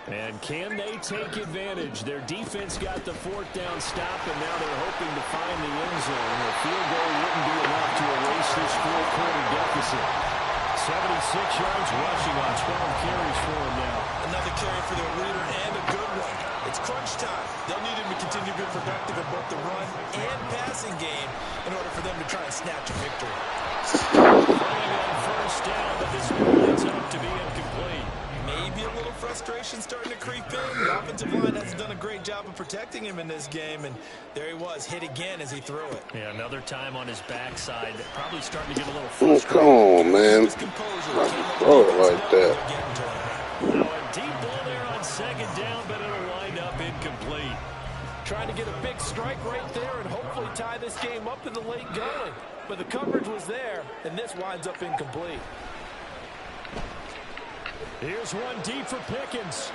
And can they take advantage? Their defense got the 4th down stop, and now they're hoping to find the end zone. A field goal wouldn't be enough to erase this 4-quarter deficit. 76 yards rushing on 12 carries for him now. Another carry for their leader and a good one. It's crunch time. They'll need him to continue to be productive in both the run and passing game in order for them to try and snatch a victory. Throwing on first down, but this one ends up to be incomplete. Maybe a little frustration starting to creep in. The offensive line hasn't done a great job of protecting him in this game, and there he was, hit again as he threw it. Yeah, another time on his backside. Probably starting to get a little Oh, frustrated. come on, man. Not throw it like that. Now a deep ball there on 2nd down, but it'll wind up incomplete. Trying to get a big strike right there and hopefully tie this game up in the late going. But the coverage was there, and this winds up incomplete. Here's one deep for Pickens.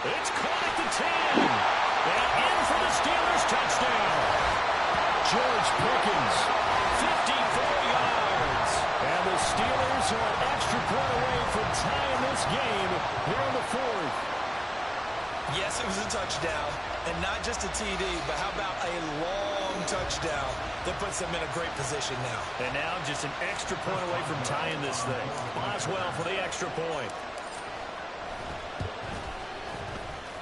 It's caught at the 10. And in for the Steelers touchdown. George Pickens, 54 yards. And the Steelers are an extra point away from tying this game here in the 4th. Yes, it was a touchdown, and not just a TD, but how about a long touchdown that puts them in a great position now. And now just an extra point away from tying this thing. Boswell for the extra point.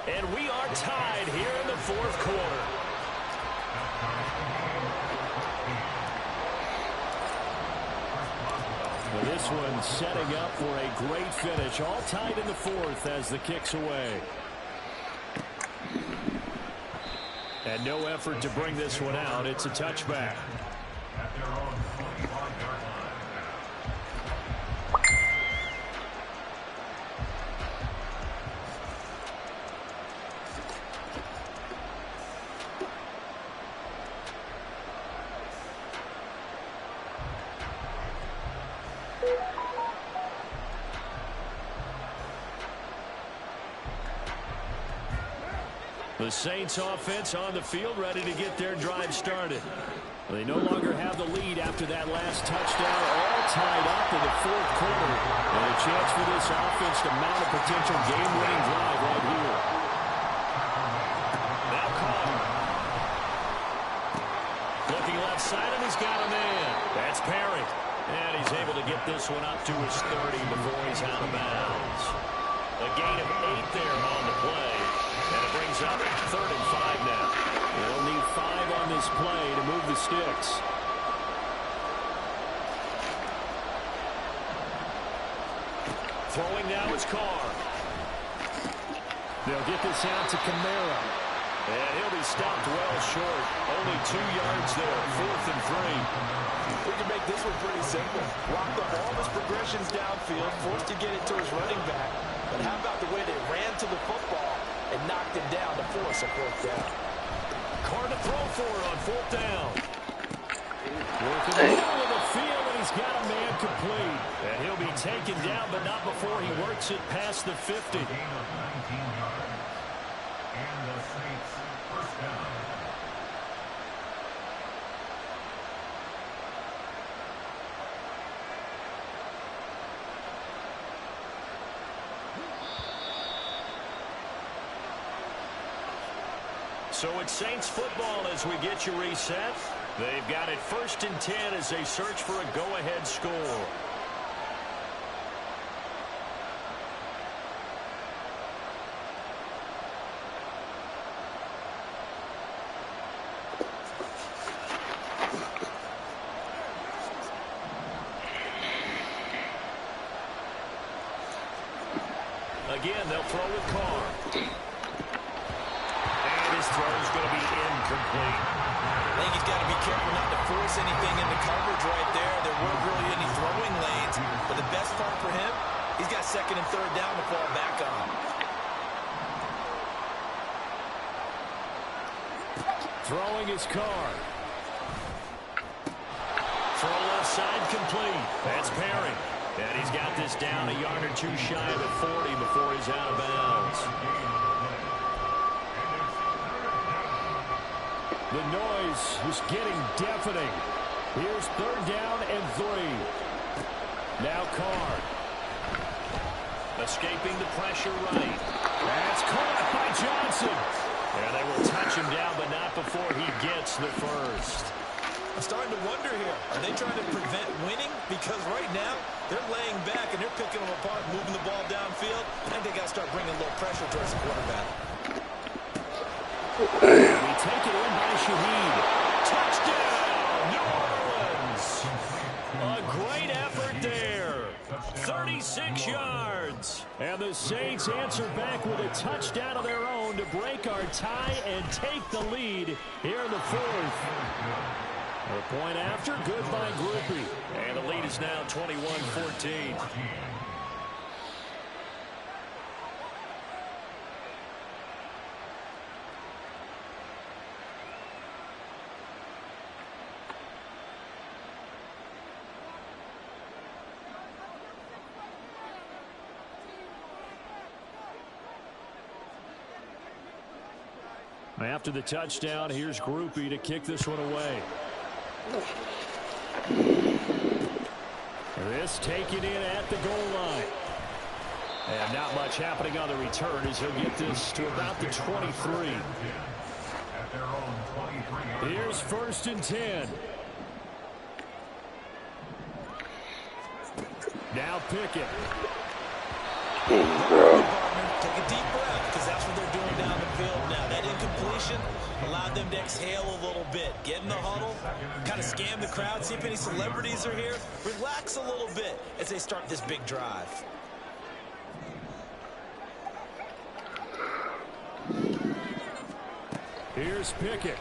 And we are tied here in the 4th quarter. Well, this one setting up for a great finish. All tied in the 4th as the kick's away. And no effort to bring this one out. It's a touchback. At their own 25-yard line. The Saints offense on the field ready to get their drive started. They no longer have the lead after that last touchdown, all tied up in the 4th quarter. And a chance for this offense to mount a potential game-winning drive right here. Now Carr. Looking left side, and he's got a man. That's Perry. And he's able to get this one up to his 30 before he's out of bounds. A gain of 8 there on the play. And it brings up 3rd and 5 now. They'll need 5 on this play to move the sticks. Throwing now is Carr. They'll get this out to Kamara. And he'll be stopped well short. Only 2 yards there. 4th and 3. We can make this one pretty simple. Walk the ball as progressions downfield, forced to get it to his running back. But how about the way they ran to the football and knocked him down to force a 4th down? Carr to throw for it on 4th down. Working the middle of the field, and he's got a man complete. And he'll be taken down, but not before he works it past the 50. Gain of 19 yards. And the Saints first down. So it's Saints football as we get you reset. They've got it 1st and 10 as they search for a go-ahead score. Again, they'll throw with Carr. And his throw is going to be incomplete. I think he's got to be careful not to force anything into coverage right there. There weren't really any throwing lanes. But the best part for him, he's got 2nd and 3rd down to fall back on. Throwing his Carr. Throw left side complete. That's Perry. And he's got this down a yard or 2 shy of the 40 before he's out of bounds. The noise is getting deafening. Here's 3rd down and 3. Now Carr. Escaping the pressure right. That's caught by Johnson. And they will touch him down, but not before he gets the 1st. I'm starting to wonder here. Are they trying to prevent winning? Because right now, they're laying back and they're picking them apart, moving the ball downfield. I think they got to start bringing a little pressure towards the quarterback. We take it in by Shaheed. Touchdown, New Orleans. A great effort there. 36 yards. And the Saints answer back with a touchdown of their own to break our tie and take the lead here in the 4th. A point after, good by Groupie. And the lead is now 21-14. After the touchdown, here's Groupie to kick this one away. This taken in at the goal line. And not much happening on the return as he'll get this to about the 23. Here's 1st and 10. Now Pickett. Take a deep breath, because that's what they're doing down the field now. That incompletion allowed them to exhale a little bit. Get in the huddle, kind of scan the crowd, see if any celebrities are here. Relax a little bit as they start this big drive. Here's Pickett.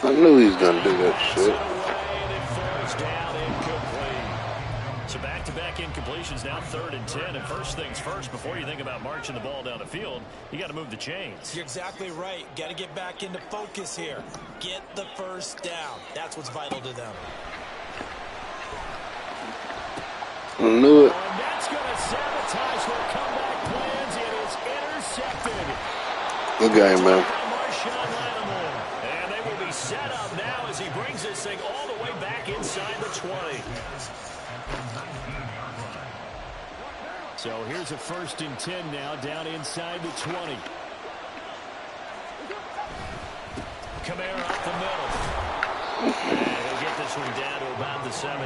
I knew he was going to do that shit. And it falls down incomplete. So back-to-back incompletions, now 3rd and 10. And first things first, before you think about marching the ball down the field, you got to move the chains. You're exactly right. Got to get back into focus here. Get the 1st down. That's what's vital to them. I knew it. And that's going to sabotage their comeback plans. It is intercepted. Good game, man. And they will be set up now as he brings this thing all the way back inside the 20. So here's a 1st and 10 now down inside the 20. Kamara up the middle. And he'll get this one down to about the 17.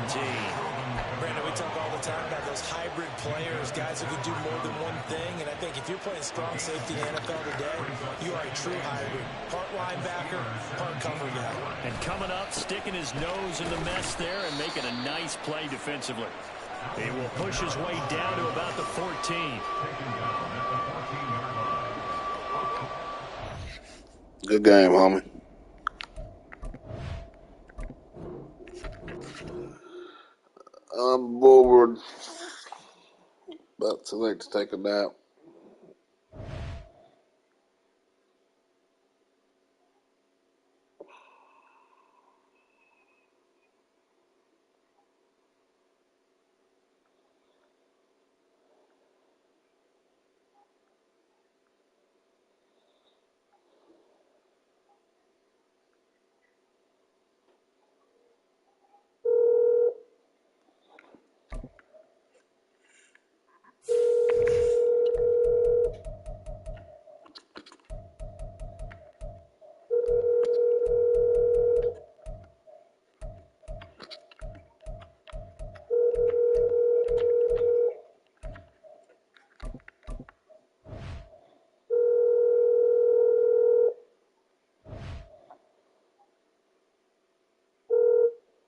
Brandon, we talk all the time about those hybrid players, guys who can do more than one thing. And I think if you're playing strong safety in the NFL today, you are a true hybrid. Part linebacker, part cover guy. And coming up, sticking his nose in the mess there and making a nice play defensively. He will push his way down to about the 14. Good game, homie. I'm bored. About too late to take a nap.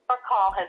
Our call has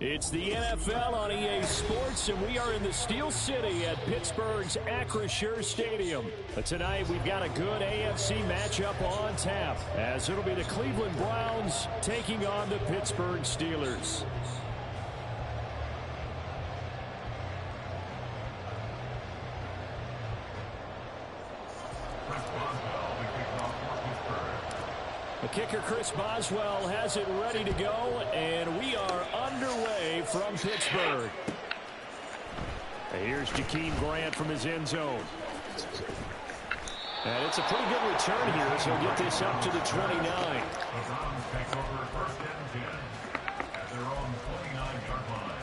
It's the NFL on EA Sports, and we are in the Steel City at Pittsburgh's Acrisure Stadium. Tonight, we've got a good AFC matchup on tap, as it'll be the Cleveland Browns taking on the Pittsburgh Steelers. The kicker, Chris Boswell, has it ready to go, and we are underway from Pittsburgh. Here's Jakeem Grant from his end zone. And it's a pretty good return here, so he'll get this up to the 29. The Browns take over 1st and 10 at their own 29-yard line.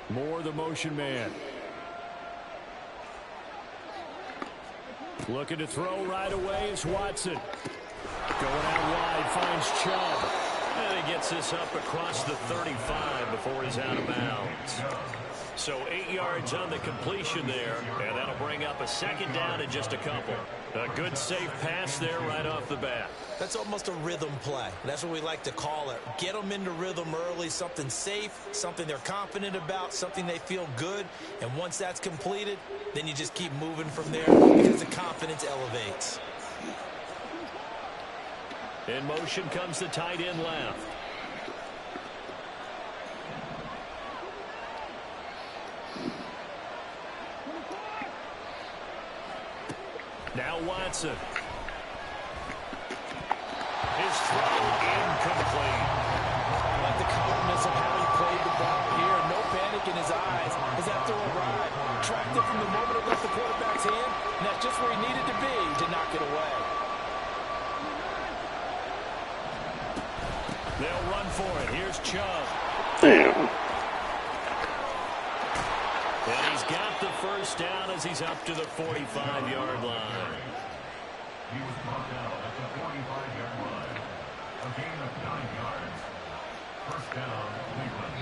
Moore, the motion man. Looking to throw right away is Watson. Going out wide, finds Chubb. And he gets this up across the 35 before he's out of bounds. So 8 yards on the completion there, and that'll bring up a second down in just a couple. A good safe pass there right off the bat. That's almost a rhythm play. That's what we like to call it. Get them into rhythm early, something safe, something they're confident about, something they feel good. And once that's completed, then you just keep moving from there because the confidence elevates. In motion comes the tight end left. Now Watson. His throw incomplete. I like the calmness of how he played the ball here. No panic in his eyes as that throw arrived. Tracked it from the moment it left the quarterback's hand, and that's just where he needed to be to knock it away. They'll run for it. Here's Chubb. Damn. And he's got the first down as he's up to the 45-yard line. He was brought down at the 45-yard line. A gain of 9 yards. 1st down, Cleveland.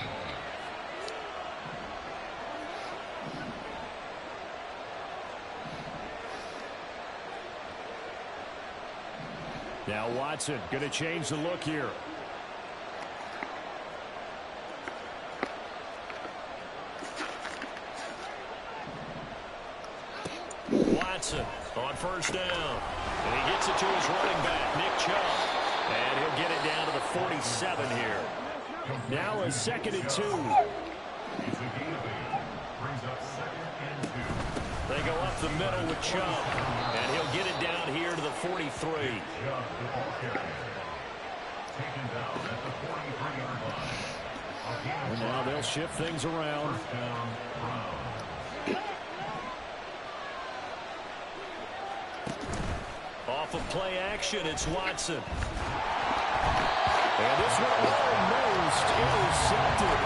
Now Watson going to change the look here. Watson on first down. And he gets it to his running back, Nick Chubb. And he'll get it down to the 47 here. Now a 2nd and 2. They go up the middle with Chubb. And he'll get it down here to the 43. And now they'll shift things around. Off of play action, it's Watson. And this one almost intercepted.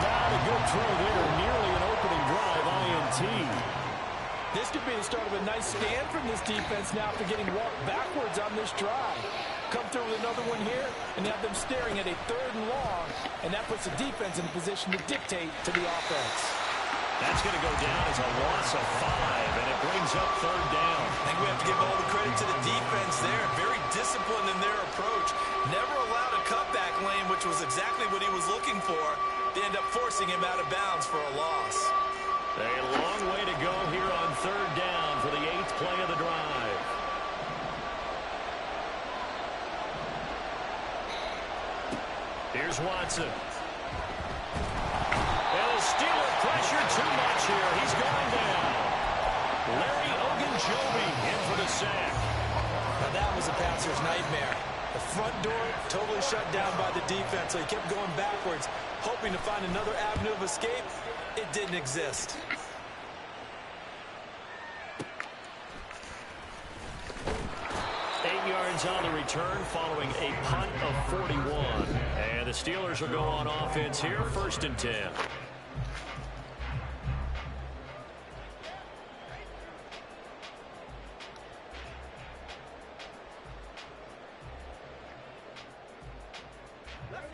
Not a good throw there. Nearly an opening drive, INT. This could be the start of a nice stand from this defense now after getting walked backwards on this drive. Come through with another one here, and have them staring at a 3rd and long, and that puts the defense in a position to dictate to the offense. That's going to go down as a loss of 5, and it brings up 3rd down. I think we have to give all the credit to the defense there. Very disciplined in their approach. Never allowed a cutback lane, which was exactly what he was looking for. They end up forcing him out of bounds for a loss. A long way to go here on 3rd down for the 8th play of the drive. Here's Watson. And the Steeler pressure too much here. He's going down. Larry Ogunjobi in for the sack. Now that was a passer's nightmare. The front door totally shut down by the defense, so he kept going backwards, hoping to find another avenue of escape. It didn't exist. On the return following a punt of 41. And the Steelers will go on offense here, 1st and 10.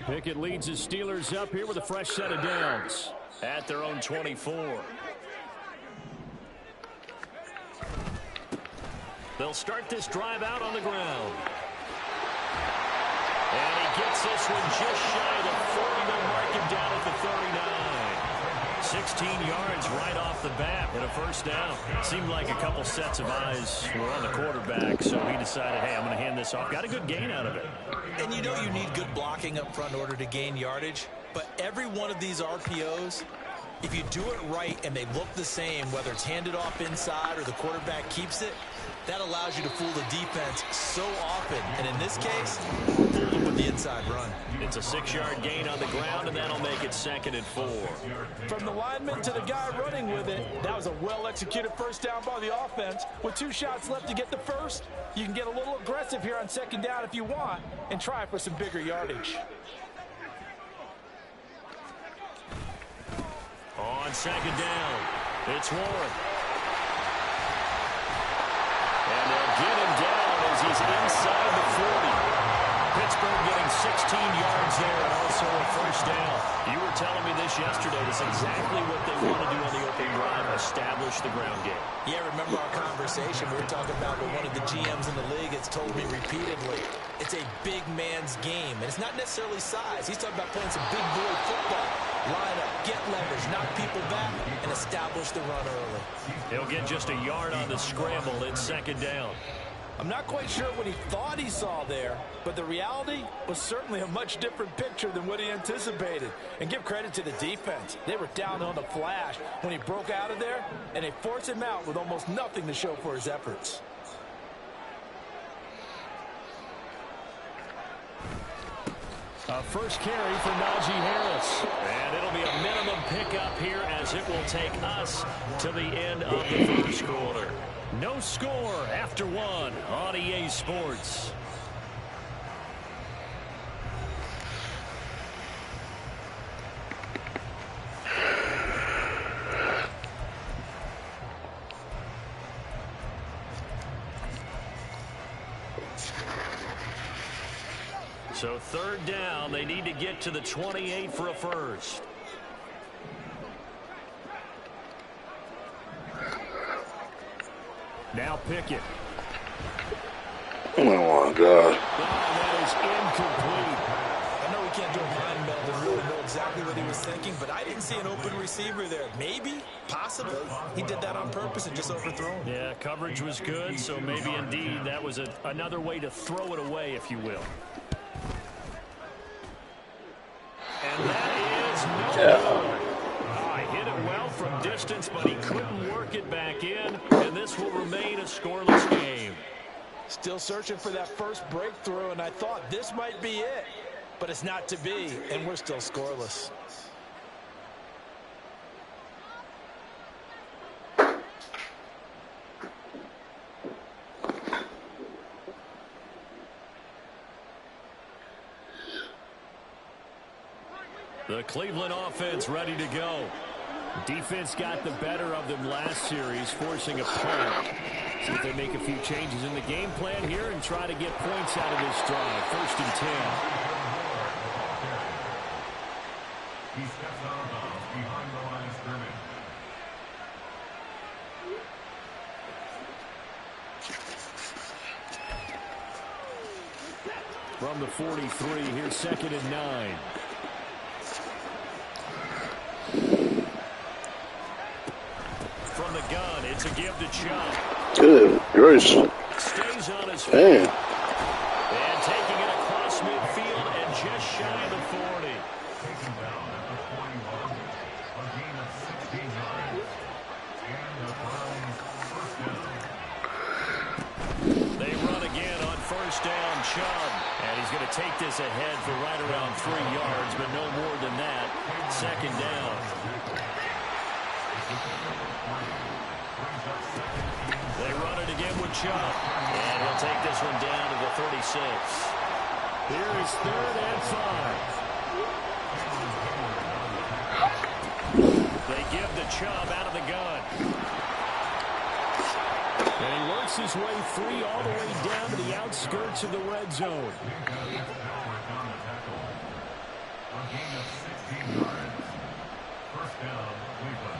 Pickett leads the Steelers up here with a fresh set of downs at their own 24. They'll start this drive out on the ground. And he gets this one just shy of the 40. They'll mark him down at the 39. 16 yards right off the bat and a 1st down. Seemed like a couple sets of eyes were on the quarterback, so he decided, hey, I'm going to hand this off. Got a good gain out of it. And you know you need good blocking up front in order to gain yardage, but every one of these RPOs, if you do it right and they look the same, whether it's handed off inside or the quarterback keeps it, that allows you to fool the defense so often. And in this case, fool them with the inside run. It's a 6-yard gain on the ground, and that'll make it 2nd and 4. From the lineman to the guy running with it, that was a well-executed 1st down by the offense. With 2 shots left to get the 1st, you can get a little aggressive here on 2nd down if you want and try for some bigger yardage. On 2nd down, it's Warren. And they'll get him down as he's inside the 40. Pittsburgh getting 16 yards there and also a 1st down. You were telling me this yesterday. This is exactly what they want to do on the opening drive, establish the ground game. Yeah, remember our conversation we were talking about with one of the GMs in the league has told me repeatedly. It's a big man's game, and it's not necessarily size. He's talking about playing some big boy football. Line up, get leverage, knock people back, and establish the run early. He'll get just a yard on the scramble. It's 2nd down. I'm not quite sure what he thought he saw there, but the reality was certainly a much different picture than what he anticipated. And give credit to the defense. They were down on the flash when he broke out of there, and they forced him out with almost nothing to show for his efforts. A 1st carry for Najee Harris. And it'll be a minimum pickup here as it will take us to the end of the 1st quarter. No score after 1 on EA Sports. So 3rd down, they need to get to the 28 for a 1st. Now Pickett. Oh, my God. That is incomplete. I know we can't do a mind meld in really know exactly what he was thinking, but I didn't see an open receiver there. Maybe, possibly, he did that on purpose and just overthrown. Yeah, coverage was good, so maybe indeed that was another way to throw it away, if you will. And that is no good. He hit it well from distance, but he couldn't work it back in, and this will remain a scoreless game. Still searching for that first breakthrough, and I thought this might be it. But it's not to be, and we're still scoreless. The Cleveland offense ready to go. Defense got the better of them last series, forcing a punt. See if they make a few changes in the game plan here and try to get points out of this drive. 1st and 10. He steps out of bounds behind the line of scrimmage. From the 43, here's 2nd and 9. From the gun, it's a give to Chubb. Good gracious. Stays on his feet. Damn. And taking it across midfield and just shy of the 40. Taken down at the 41. A gain of 16 yards. And the Browns first down. They run again on 1st down, Chubb. And he's going to take this ahead for right around 3 yards, but no more than that. 2nd down. They run it again with Chubb. And he'll take this one down to the 36. Here is 3rd and 5. They give the Chubb out of the gun. And he works his way free all the way down to the outskirts of the red zone. A gain of 16 yards. First down, Cleveland.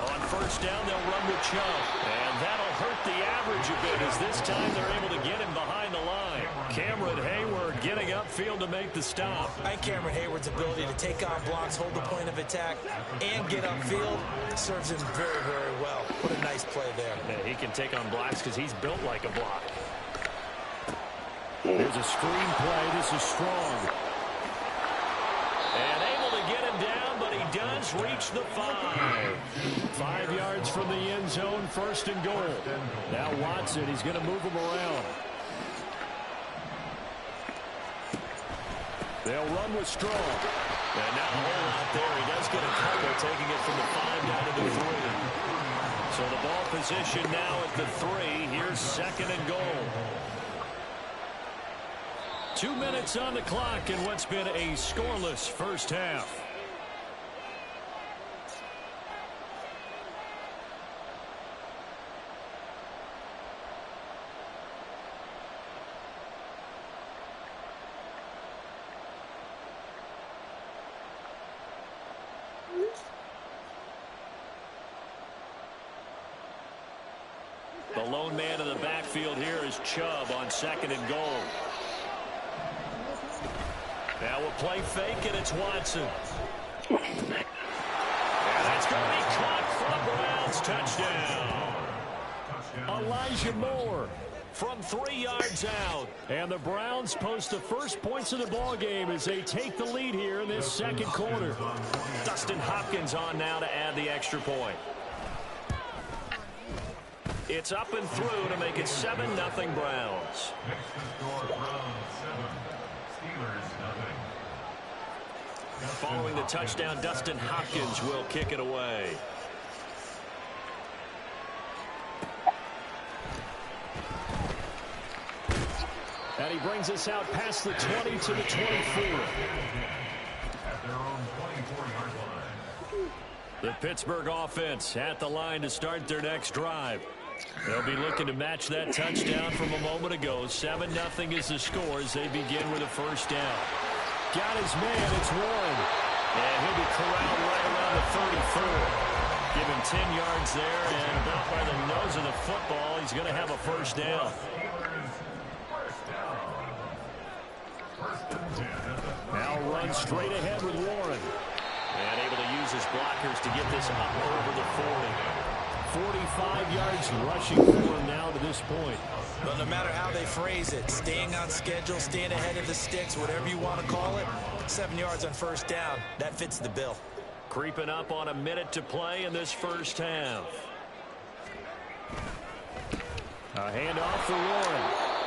On 1st down, they'll run with Chubb. And that'll hurt the average a bit as this time they're able to get him behind the line. Cameron Hayward getting upfield to make the stop. And Cameron Hayward's ability to take on blocks, hold the point of attack, and get upfield serves him very, very well. What a nice play there. Yeah, he can take on blocks because he's built like a block. There's a screen play. This is strong. And able to get him down, but he does reach the 5. 5 yards from the end zone, 1st and goal. Now Watson, he's going to move him around. They'll run with Strong. And now a whole lot there. He does get a couple, taking it from the 5 down to the 3. So the ball position now at the 3. Here's 2nd and goal. 2 minutes on the clock in what's been a scoreless first half. The lone man in the backfield here is Chubb on 2nd and goal. Now we'll play fake, and it's Watson. And that's going to be caught for a Browns touchdown. Elijah Moore from 3 yards out. And the Browns post the first points of the ball game as they take the lead here in this 2nd quarter. Dustin Hopkins on now to add the extra point. It's up and through to make it 7-0 Browns. Following the touchdown, Dustin Hopkins will kick it away. And he brings us out past the 20 to the 24. At their own 24-yard line. The Pittsburgh offense at the line to start their next drive. They'll be looking to match that touchdown from a moment ago. 7-0 is the score as they begin with a 1st down. Got his man, it's Warren. And he'll be corralled right around the 34. Give him 10 yards there, and about by the nose of the football, he's going to have a 1st down. Now runs straight ahead with Warren. And able to use his blockers to get this up over the 40. 45 yards rushing for him now to this point. But no matter how they phrase it, staying on schedule, staying ahead of the sticks, whatever you want to call it, 7 yards on first down, that fits the bill. Creeping up on a minute to play in this first half. A handoff for Warren.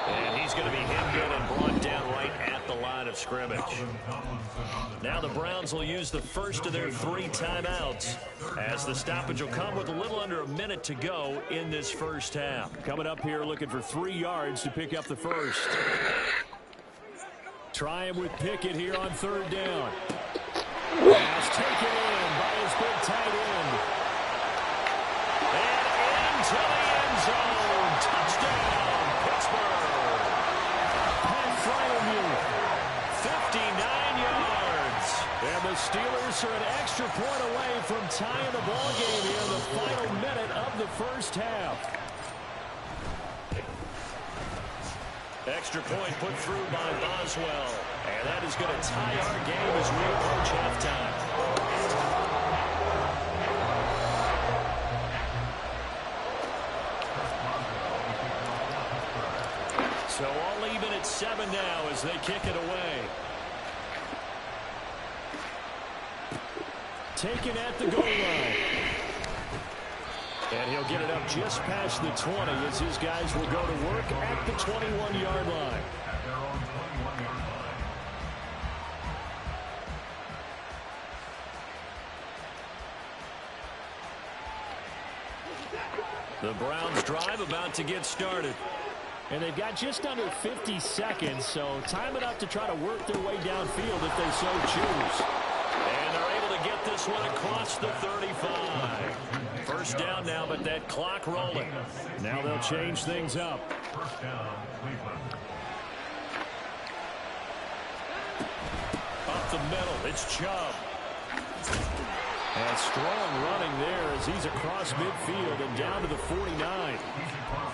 And he's going to be hemmed in and brought down right at the line of scrimmage. Now the Browns will use the first of their 3 timeouts as the stoppage will come with a little under a minute to go in this first half. Coming up here looking for 3 yards to pick up the first. Try him with Pickett here on 3rd down. Pass taken in by his big tight end. And into the end zone. Touchdown, Pittsburgh. Fryermuth, 59 yards. And the Steelers are an extra point away from tying the ball game here in the final minute of the first half. Extra point put through by Boswell. And that is going to tie our game as we approach halftime. So all even at 7 now as they kick it away. Taken at the goal line. And he'll get it up just past the 20 as his guys will go to work at the 21-yard line. The Browns drive about to get started. And they've got just under 50 seconds, so time enough to try to work their way downfield if they so choose. And they're able to get this one across the 35. First down now, but that clock rolling. Now they'll change things up. Up the middle, it's Chubb. And strong running there as he's across midfield and down to the 49.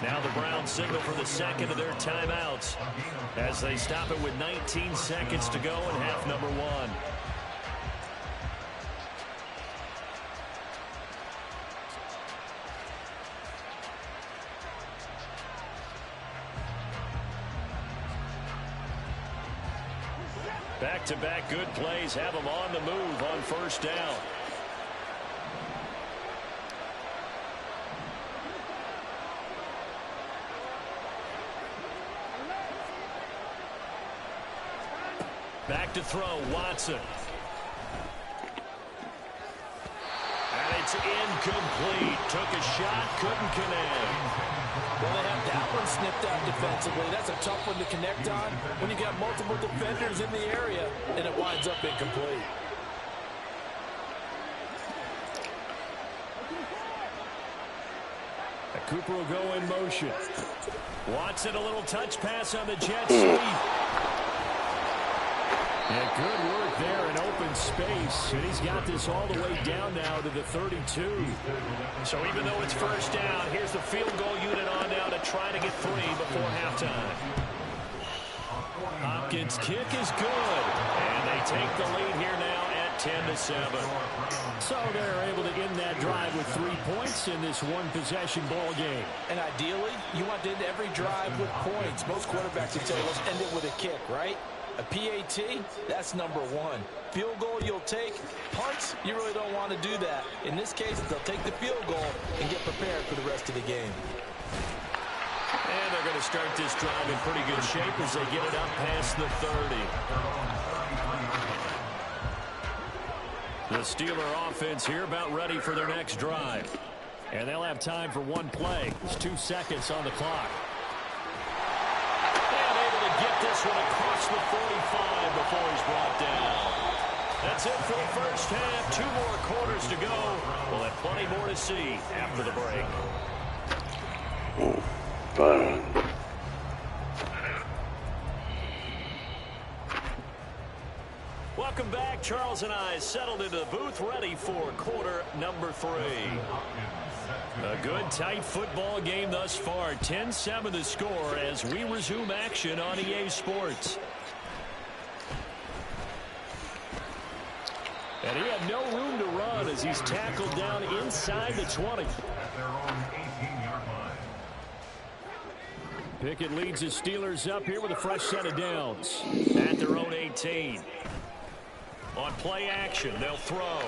Now the Browns signal for the second of their timeouts as they stop it with 19 seconds to go in half number 1. Back-to-back good plays have them on the move on first down. Back to throw, Watson. And it's incomplete. Took a shot, couldn't connect. Well, they have that one snipped out defensively. That's a tough one to connect on when you got multiple defenders in the area, and it winds up incomplete. Cooper will go in motion. Watson, a little touch pass on the jet sweep. Yeah, good work there in open space. And he's got this all the way down now to the 32. So even though it's first down, here's the field goal unit on now to try to get 3 before halftime. Hopkins' kick is good. And they take the lead here now at 10-7. So they're able to end that drive with 3 points in this one-possession ball game. And ideally, you want to end every drive with points. Most quarterbacks would say, let's end it with a kick, right? A PAT, that's number 1. Field goal you'll take. Punts, you really don't want to do that. In this case, they'll take the field goal and get prepared for the rest of the game. And they're going to start this drive in pretty good shape as they get it up past the 30. The Steeler offense here about ready for their next drive. And they'll have time for one play. It's 2 seconds on the clock. Get this one across the 45 before he's brought down. That's it for the first half. 2 more quarters to go. We'll have plenty more to see after the break. Welcome back. Charles and I settled into the booth ready for quarter number 3. A good, tight football game thus far. 10-7 the score as we resume action on EA Sports. And he had no room to run as he's tackled down inside the 20. Pickett leads his Steelers up here with a fresh set of downs at their own 18. On play action, they'll throw.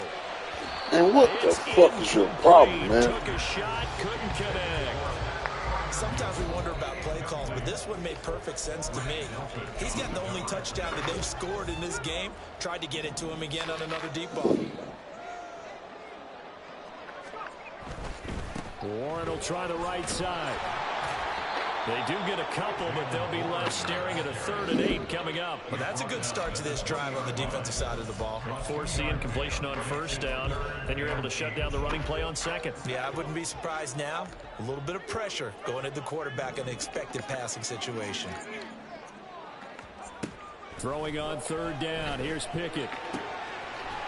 And what the fuck is your problem, man? Took a shot, couldn't connect. Sometimes we wonder about play calls, but this one made perfect sense to me. He's got the only touchdown that they've scored in this game. Tried to get it to him again on another deep ball. Warren will try the right side. They do get a couple, but they'll be left staring at a 3rd and 8 coming up. Well, that's a good start to this drive on the defensive side of the ball. Forcing completion on 1st down, then you're able to shut down the running play on 2nd. Yeah, I wouldn't be surprised now. A little bit of pressure going at the quarterback in the expected passing situation. Throwing on 3rd down. Here's Pickett.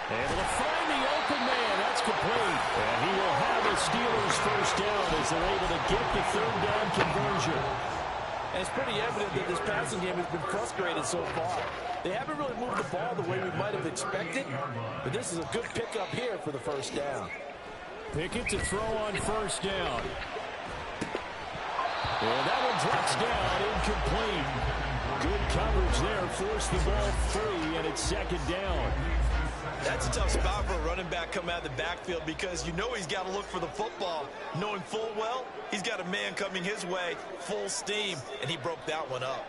Able to find the open man. That's complete. And he will have the Steelers 1st down as they're able to get the 3rd down conversion. And it's pretty evident that this passing game has been frustrated so far. They haven't really moved the ball the way we might have expected, but this is a good pickup here for the 1st down. Pickett to throw on 1st down. And that one drops down, incomplete. Good coverage there, forced the ball free, and it's 2nd down. That's a tough spot for a running back coming out of the backfield because you know he's got to look for the football, knowing full well he's got a man coming his way, full steam, and he broke that one up.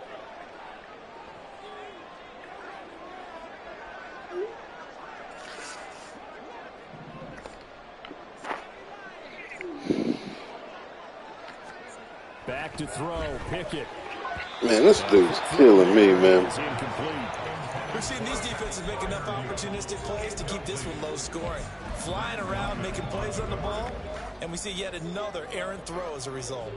Back to throw, Pickett. Man, this dude's killing me, man. It's incomplete. We've seen these defenses make enough opportunistic plays to keep this one low scoring. Flying around, making plays on the ball, and we see yet another errant throw as a result.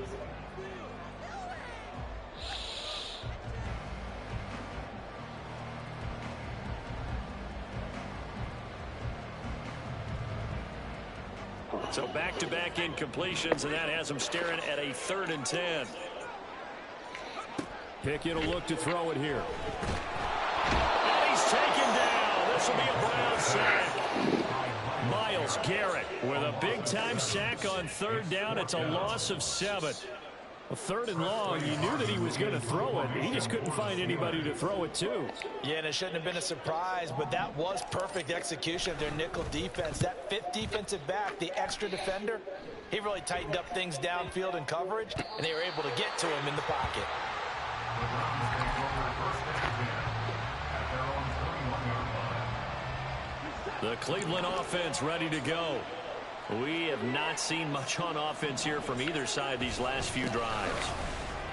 So back-to-back incompletions, and that has him staring at a 3rd and 10. Pickett will look to throw it here. And he's taken down. This will be a Brown sack. Myles Garrett with a big-time sack on 3rd down. It's a loss of 7. A 3rd and long, you knew that he was going to throw it. He just couldn't find anybody to throw it to. Yeah, and it shouldn't have been a surprise, but that was perfect execution of their nickel defense. That 5th defensive back, the extra defender, he really tightened up things downfield in coverage, and they were able to get to him in the pocket. The Cleveland offense ready to go. We have not seen much on offense here from either side these last few drives.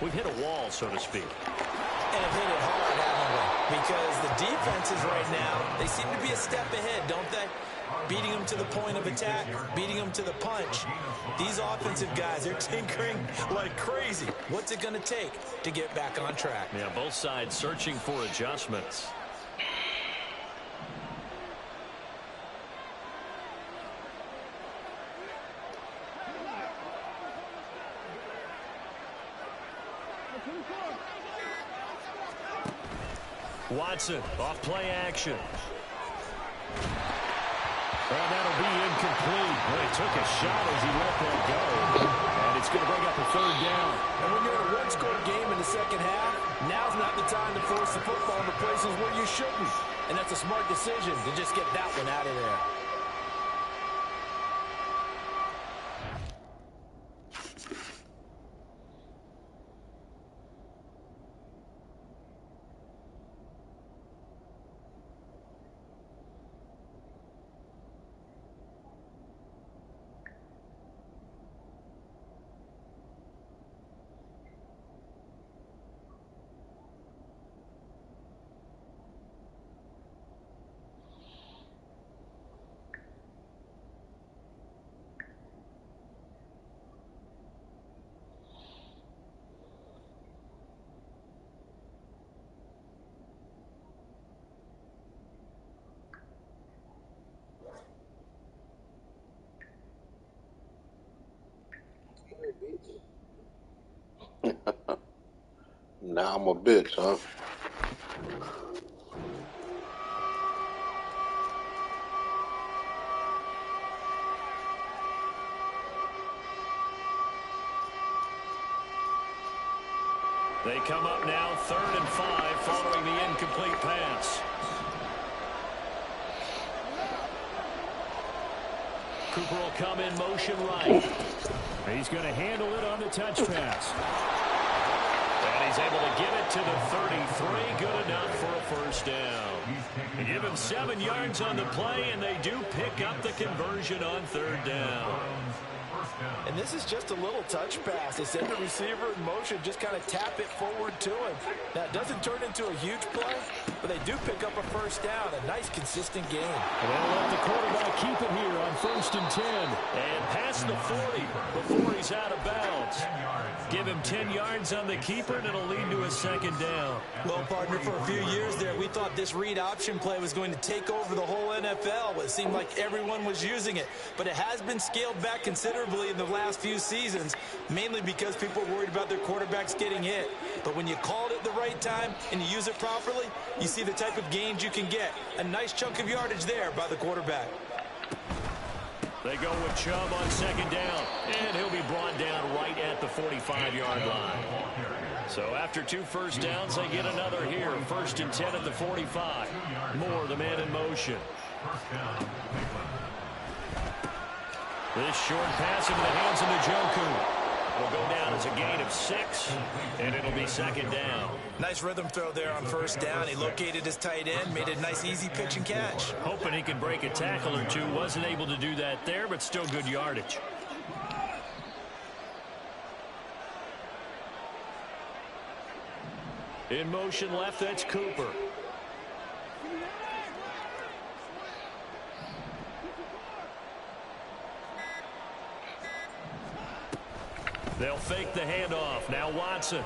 We've hit a wall, so to speak. And have hit it hard, haven't we? Because the defenses right now, they seem to be a step ahead, don't they? Beating them to the point of attack, beating them to the punch. These offensive guys, they're tinkering like crazy. What's it going to take to get back on track? Yeah, both sides searching for adjustments. Watson, off play action. And that'll be incomplete. Well, he took a shot as he let that go. And it's going to bring up a 3rd down. And when you're in a one-score game in the 2nd half, now's not the time to force the football to places where you shouldn't. And that's a smart decision to just get that one out of there. Now I'm a bitch, huh? They come up now 3rd and 5 following the incomplete pass. Cooper will come in motion right. He's going to handle it on the touch pass. And he's able to get it to the 33. Good enough for a first down. They give him 7 yards on the play, and they do pick up the conversion on 3rd down. And this is just a little touch pass. They send the receiver in motion, just kind of tap it forward to him. Now, it doesn't turn into a huge play, but they do pick up a first down. A nice, consistent game. And they'll let the quarterback keep it here on 1st and 10. And past the 40 before he's out of bounds. Give him 10 yards on the keeper, and it'll lead to a 2nd down. Well, partner, for a few years there, we thought this read option play was going to take over the whole NFL. It seemed like everyone was using it, but it has been scaled back considerably in the last few seasons, mainly because people are worried about their quarterbacks getting hit. But when you call it at the right time and you use it properly, you see the type of gains you can get. A nice chunk of yardage there by the quarterback. They go with Chubb on 2nd down, and he'll be brought down right at the 45-yard line. So after 2 first downs, they get another here. 1st and 10 at the 45. Moore, the man in motion. This short pass into the hands of Njoku. It'll go down as a gain of 6, and it'll be 2nd down. Nice rhythm throw there on 1st down. He located his tight end, made a nice easy pitch and catch. Hoping he could break a tackle or two. Wasn't able to do that there, but still good yardage. In motion left, that's Cooper. They'll fake the handoff. Now Watson.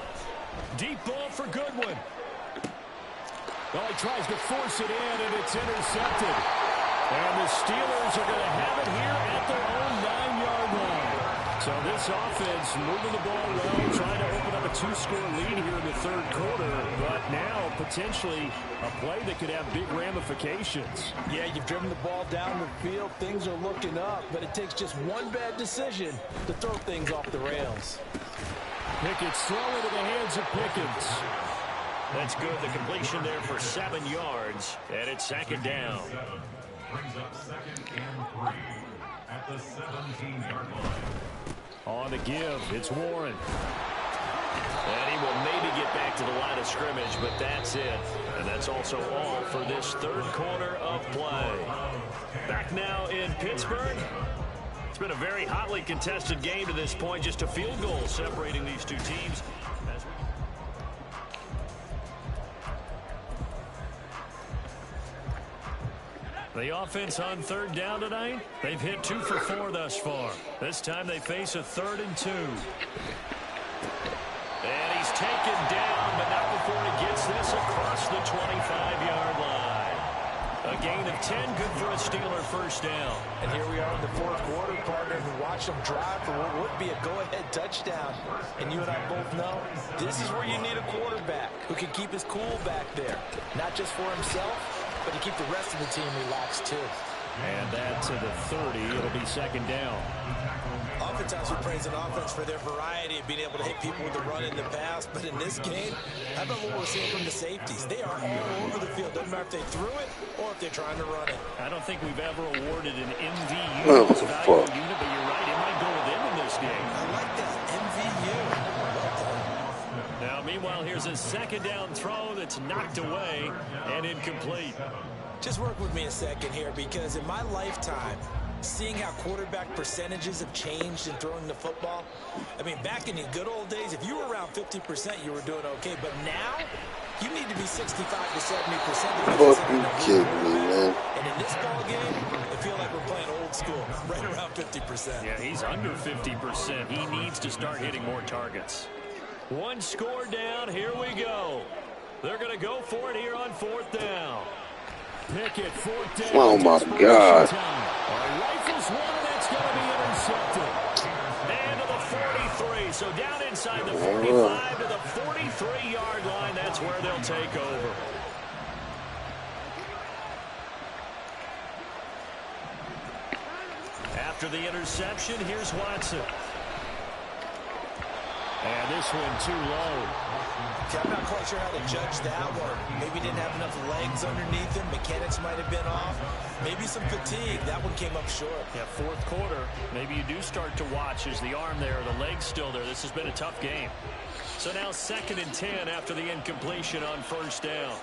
Deep ball for Goodwin. Well, he tries to force it in, and it's intercepted. And the Steelers are going to have it here at their own 9-yard line. So this offense moving the ball well, trying to open up a 2-score lead here in the 3rd quarter. But now, potentially, a play that could have big ramifications. Yeah, you've driven the ball down the field. Things are looking up, but it takes just one bad decision to throw things off the rails. Pickett's throw into the hands of Pickens. That's good. The completion there for 7 yards, and it's 2nd down. Brings up 2nd and 3 at the 17-yard line. On the give, it's Warren. And he will maybe get back to the line of scrimmage, but that's it. And that's also all for this 3rd quarter of play. Back now in Pittsburgh. It's been a very hotly contested game to this point. Just a field goal separating these two teams. The offense on 3rd down tonight, they've hit 2 for 4 thus far. This time they face a 3rd and 2. And he's taken down, but not before he gets this across the 25-yard line. A gain of 10, good for a Steeler first down. And here we are in the 4th quarter, partner, and watch them drive for what would be a go-ahead touchdown. And you and I both know this is where you need a quarterback who can keep his cool back there. Not just for himself, but to keep the rest of the team relaxed, too. And that's to the 30. It'll be 2nd down. Oftentimes we praise an offense for their variety of being able to hit people with the run in the pass. But in this game, how about what we're seeing from the safeties? They are all over the field. Doesn't matter if they threw it or if they're trying to run it. I don't think we've ever awarded an MVU as value unit, but you're right. It might go with them in this game. I like that. MVU. Now, meanwhile, here's a 2nd down throw that's knocked away and incomplete. Just work with me a second here, because in my lifetime, seeing how quarterback percentages have changed in throwing the football, I mean, back in the good old days, if you were around 50%, you were doing okay. But now, you need to be 65 to 70%. Fuck you kidding me, man. And in this ball game, I feel like we're playing old school, right around 50%. Yeah, he's under 50%. He needs to start hitting more targets. 1 score down. Here we go. They're going to go for it here on 4th down. Pickett, 4th down. Oh, my God. Rifles one, and that's going to be intercepted. And to the 43. So down inside the 45 to the 43-yard line. That's where they'll take over. After the interception, here's Watson. And this one too low. Okay, I'm not quite sure how to judge that one. Maybe didn't have enough legs underneath him. Mechanics might have been off. Maybe some fatigue. That one came up short. Yeah, fourth quarter. Maybe you do start to watch. Is the arm there, the leg's still there? This has been a tough game. So now 2nd and 10 after the incompletion on first down.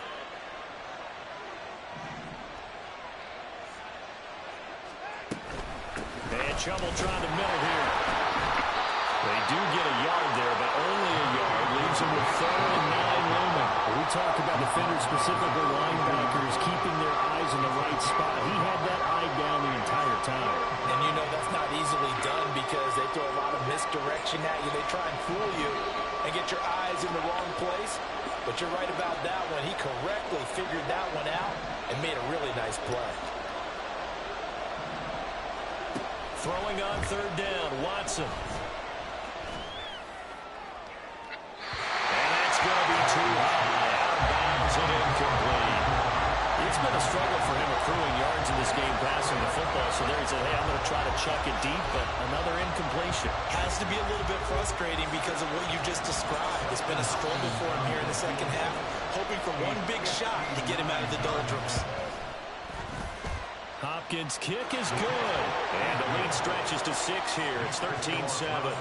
And trouble trying to middle here. They do get a yard there, but only a yard. Leaves them with 3rd and 9 looming. We talk about defenders, specifically linebackers, keeping their eyes in the right spot. He had that eye down the entire time. And you know that's not easily done because they throw a lot of misdirection at you. They try and fool you and get your eyes in the wrong place. But you're right about that one. He correctly figured that one out and made a really nice play. Throwing on 3rd down, Watson. And that's going to be too high. Out of bounds and incomplete. It's been a struggle for him accruing yards in this game passing the football. So there he said, hey, I'm going to try to chuck it deep, but another incompletion. Has to be a little bit frustrating because of what you just described. It's been a struggle for him here in the second half, hoping for one big shot to get him out of the doldrums. Hopkins' kick is good. And the lead stretches to 6 here. It's 13-7.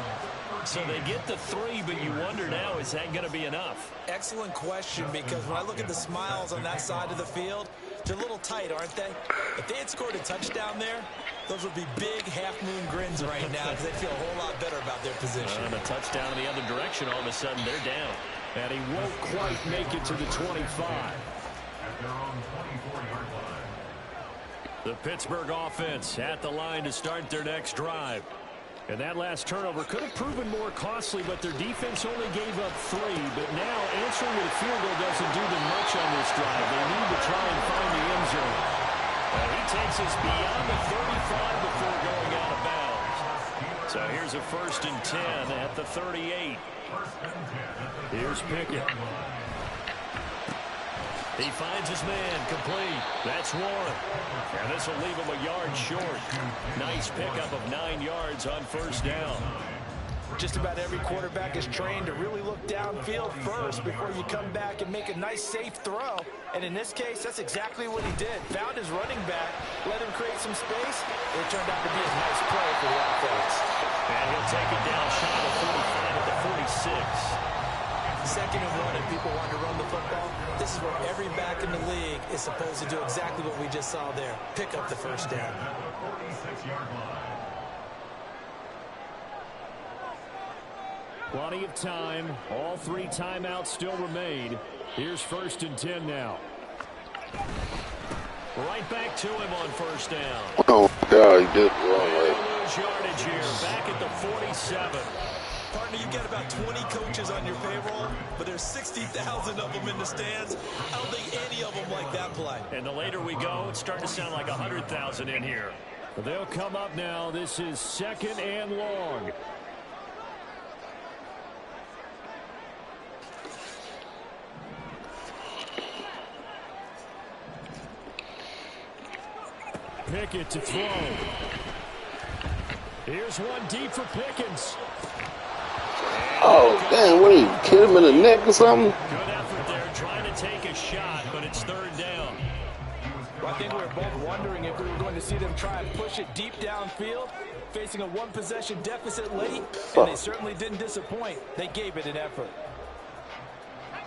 So they get the 3, but you wonder now, is that going to be enough? Excellent question, because when I look at the smiles on that side of the field, they're a little tight, aren't they? If they had scored a touchdown there, those would be big half-moon grins right now because they feel a whole lot better about their position. And a touchdown in the other direction, all of a sudden they're down. And he won't quite make it to the 25. At their own 24-yard line. The Pittsburgh offense at the line to start their next drive. And that last turnover could have proven more costly, but their defense only gave up 3. But now answering with a field goal doesn't do them much on this drive. They need to try and find the end zone. And he takes us beyond the 35 before going out of bounds. So here's a 1st and 10 at the 38. Here's Pickett. He finds his man, complete. That's Warren. And this will leave him a yard short. Nice pickup of 9 yards on 1st down. Just about every quarterback is trained to really look downfield first before you come back and make a nice, safe throw. And in this case, that's exactly what he did. Found his running back, let him create some space. It turned out to be a nice play for the offense. And he'll take it down shy of 45 at the 46. 2nd and 1 and people want to run the football. This is where every back in the league is supposed to do exactly what we just saw there. Pick up the 1st down. Plenty of time. All 3 timeouts still remain. Here's 1st and 10 now. Right back to him on 1st down. Oh, God, he did the wrong way. Lose yardage here. Back at the 47. Partner, you've got about 20 coaches on your payroll, but there's 60,000 of them in the stands. I don't think any of them like that play. And the later we go, it's starting to sound like 100,000 in here. They'll come up now. This is 2nd and long. Pickett to throw. Here's one deep for Pickens. Oh, damn, what are you, hit him in the neck or something? Good effort there, trying to take a shot, but it's 3rd down. Well, I think we were both wondering if we were going to see them try and push it deep downfield, facing a 1-possession deficit late, and they certainly didn't disappoint. They gave it an effort.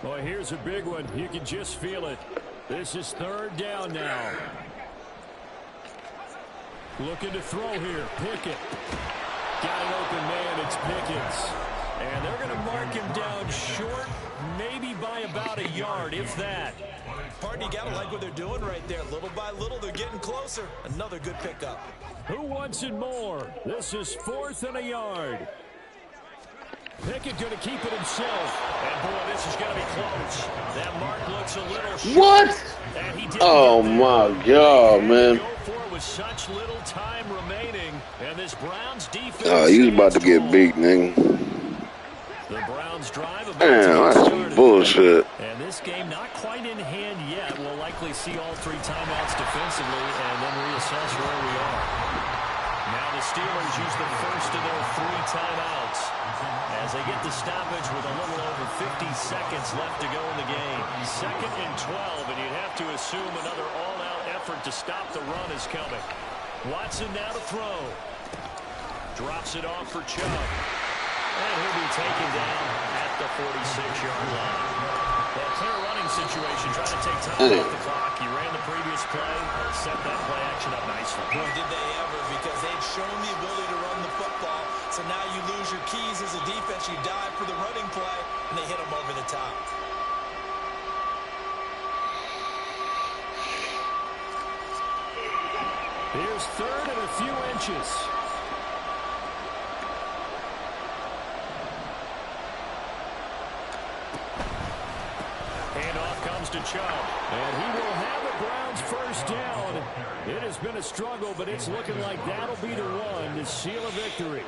Boy, here's a big one. You can just feel it. This is 3rd down now. Looking to throw here. Pickett. Got an open man. It's Pickens. And they're going to mark him down short, maybe by about a yard, if that. Partner, you got to like what they're doing right there. Little by little, they're getting closer. Another good pickup. Who wants it more? This is 4th and a yard. Pickett going to keep it himself. And, boy, this is going to be close. That mark looks a little short. What? And he Oh, my God, man. With such little time remaining, and this Browns defense. Oh, he was about to get beat, nigga. The Browns drive about Damn, that's some bullshit. And this game not quite in hand yet. We'll likely see all 3 timeouts defensively and then reassess where we are. Now the Steelers use the first of their 3 timeouts as they get the stoppage with a little over 50 seconds left to go in the game. 2nd and 12, and you'd have to assume another all-out effort to stop the run is coming. Watson now to throw. Drops it off for Chubb. And he'll be taken down at the 46-yard line. That clear running situation, trying to take time off the clock. He ran the previous play, set that play action up nicely. Boy, did they ever, because they'd shown the ability to run the football. So now you lose your keys as a defense. You dive for the running play, and they hit them over the top. Here's 3rd and a few inches. To Chubb, and he will have the Browns first down. It has been a struggle, but it's looking like that'll be the run to seal a victory.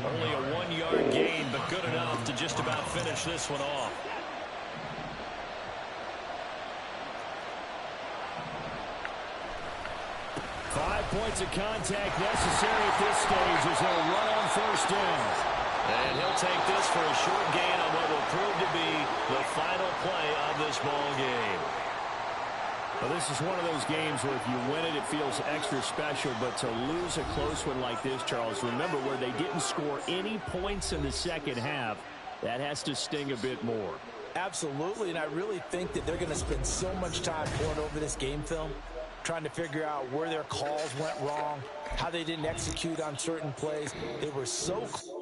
Only a 1-yard gain, but good enough to just about finish this one off. Five points of contact necessary at this stage as they'll run on first down. And he'll take this for a short gain on what will prove to be the final play of this ball game. Well, this is one of those games where if you win it, it feels extra special. But to lose a close one like this, Charles, remember where they didn't score any points in the second half, that has to sting a bit more. Absolutely, and I really think that they're going to spend so much time pouring over this game film, trying to figure out where their calls went wrong, how they didn't execute on certain plays. They were so close.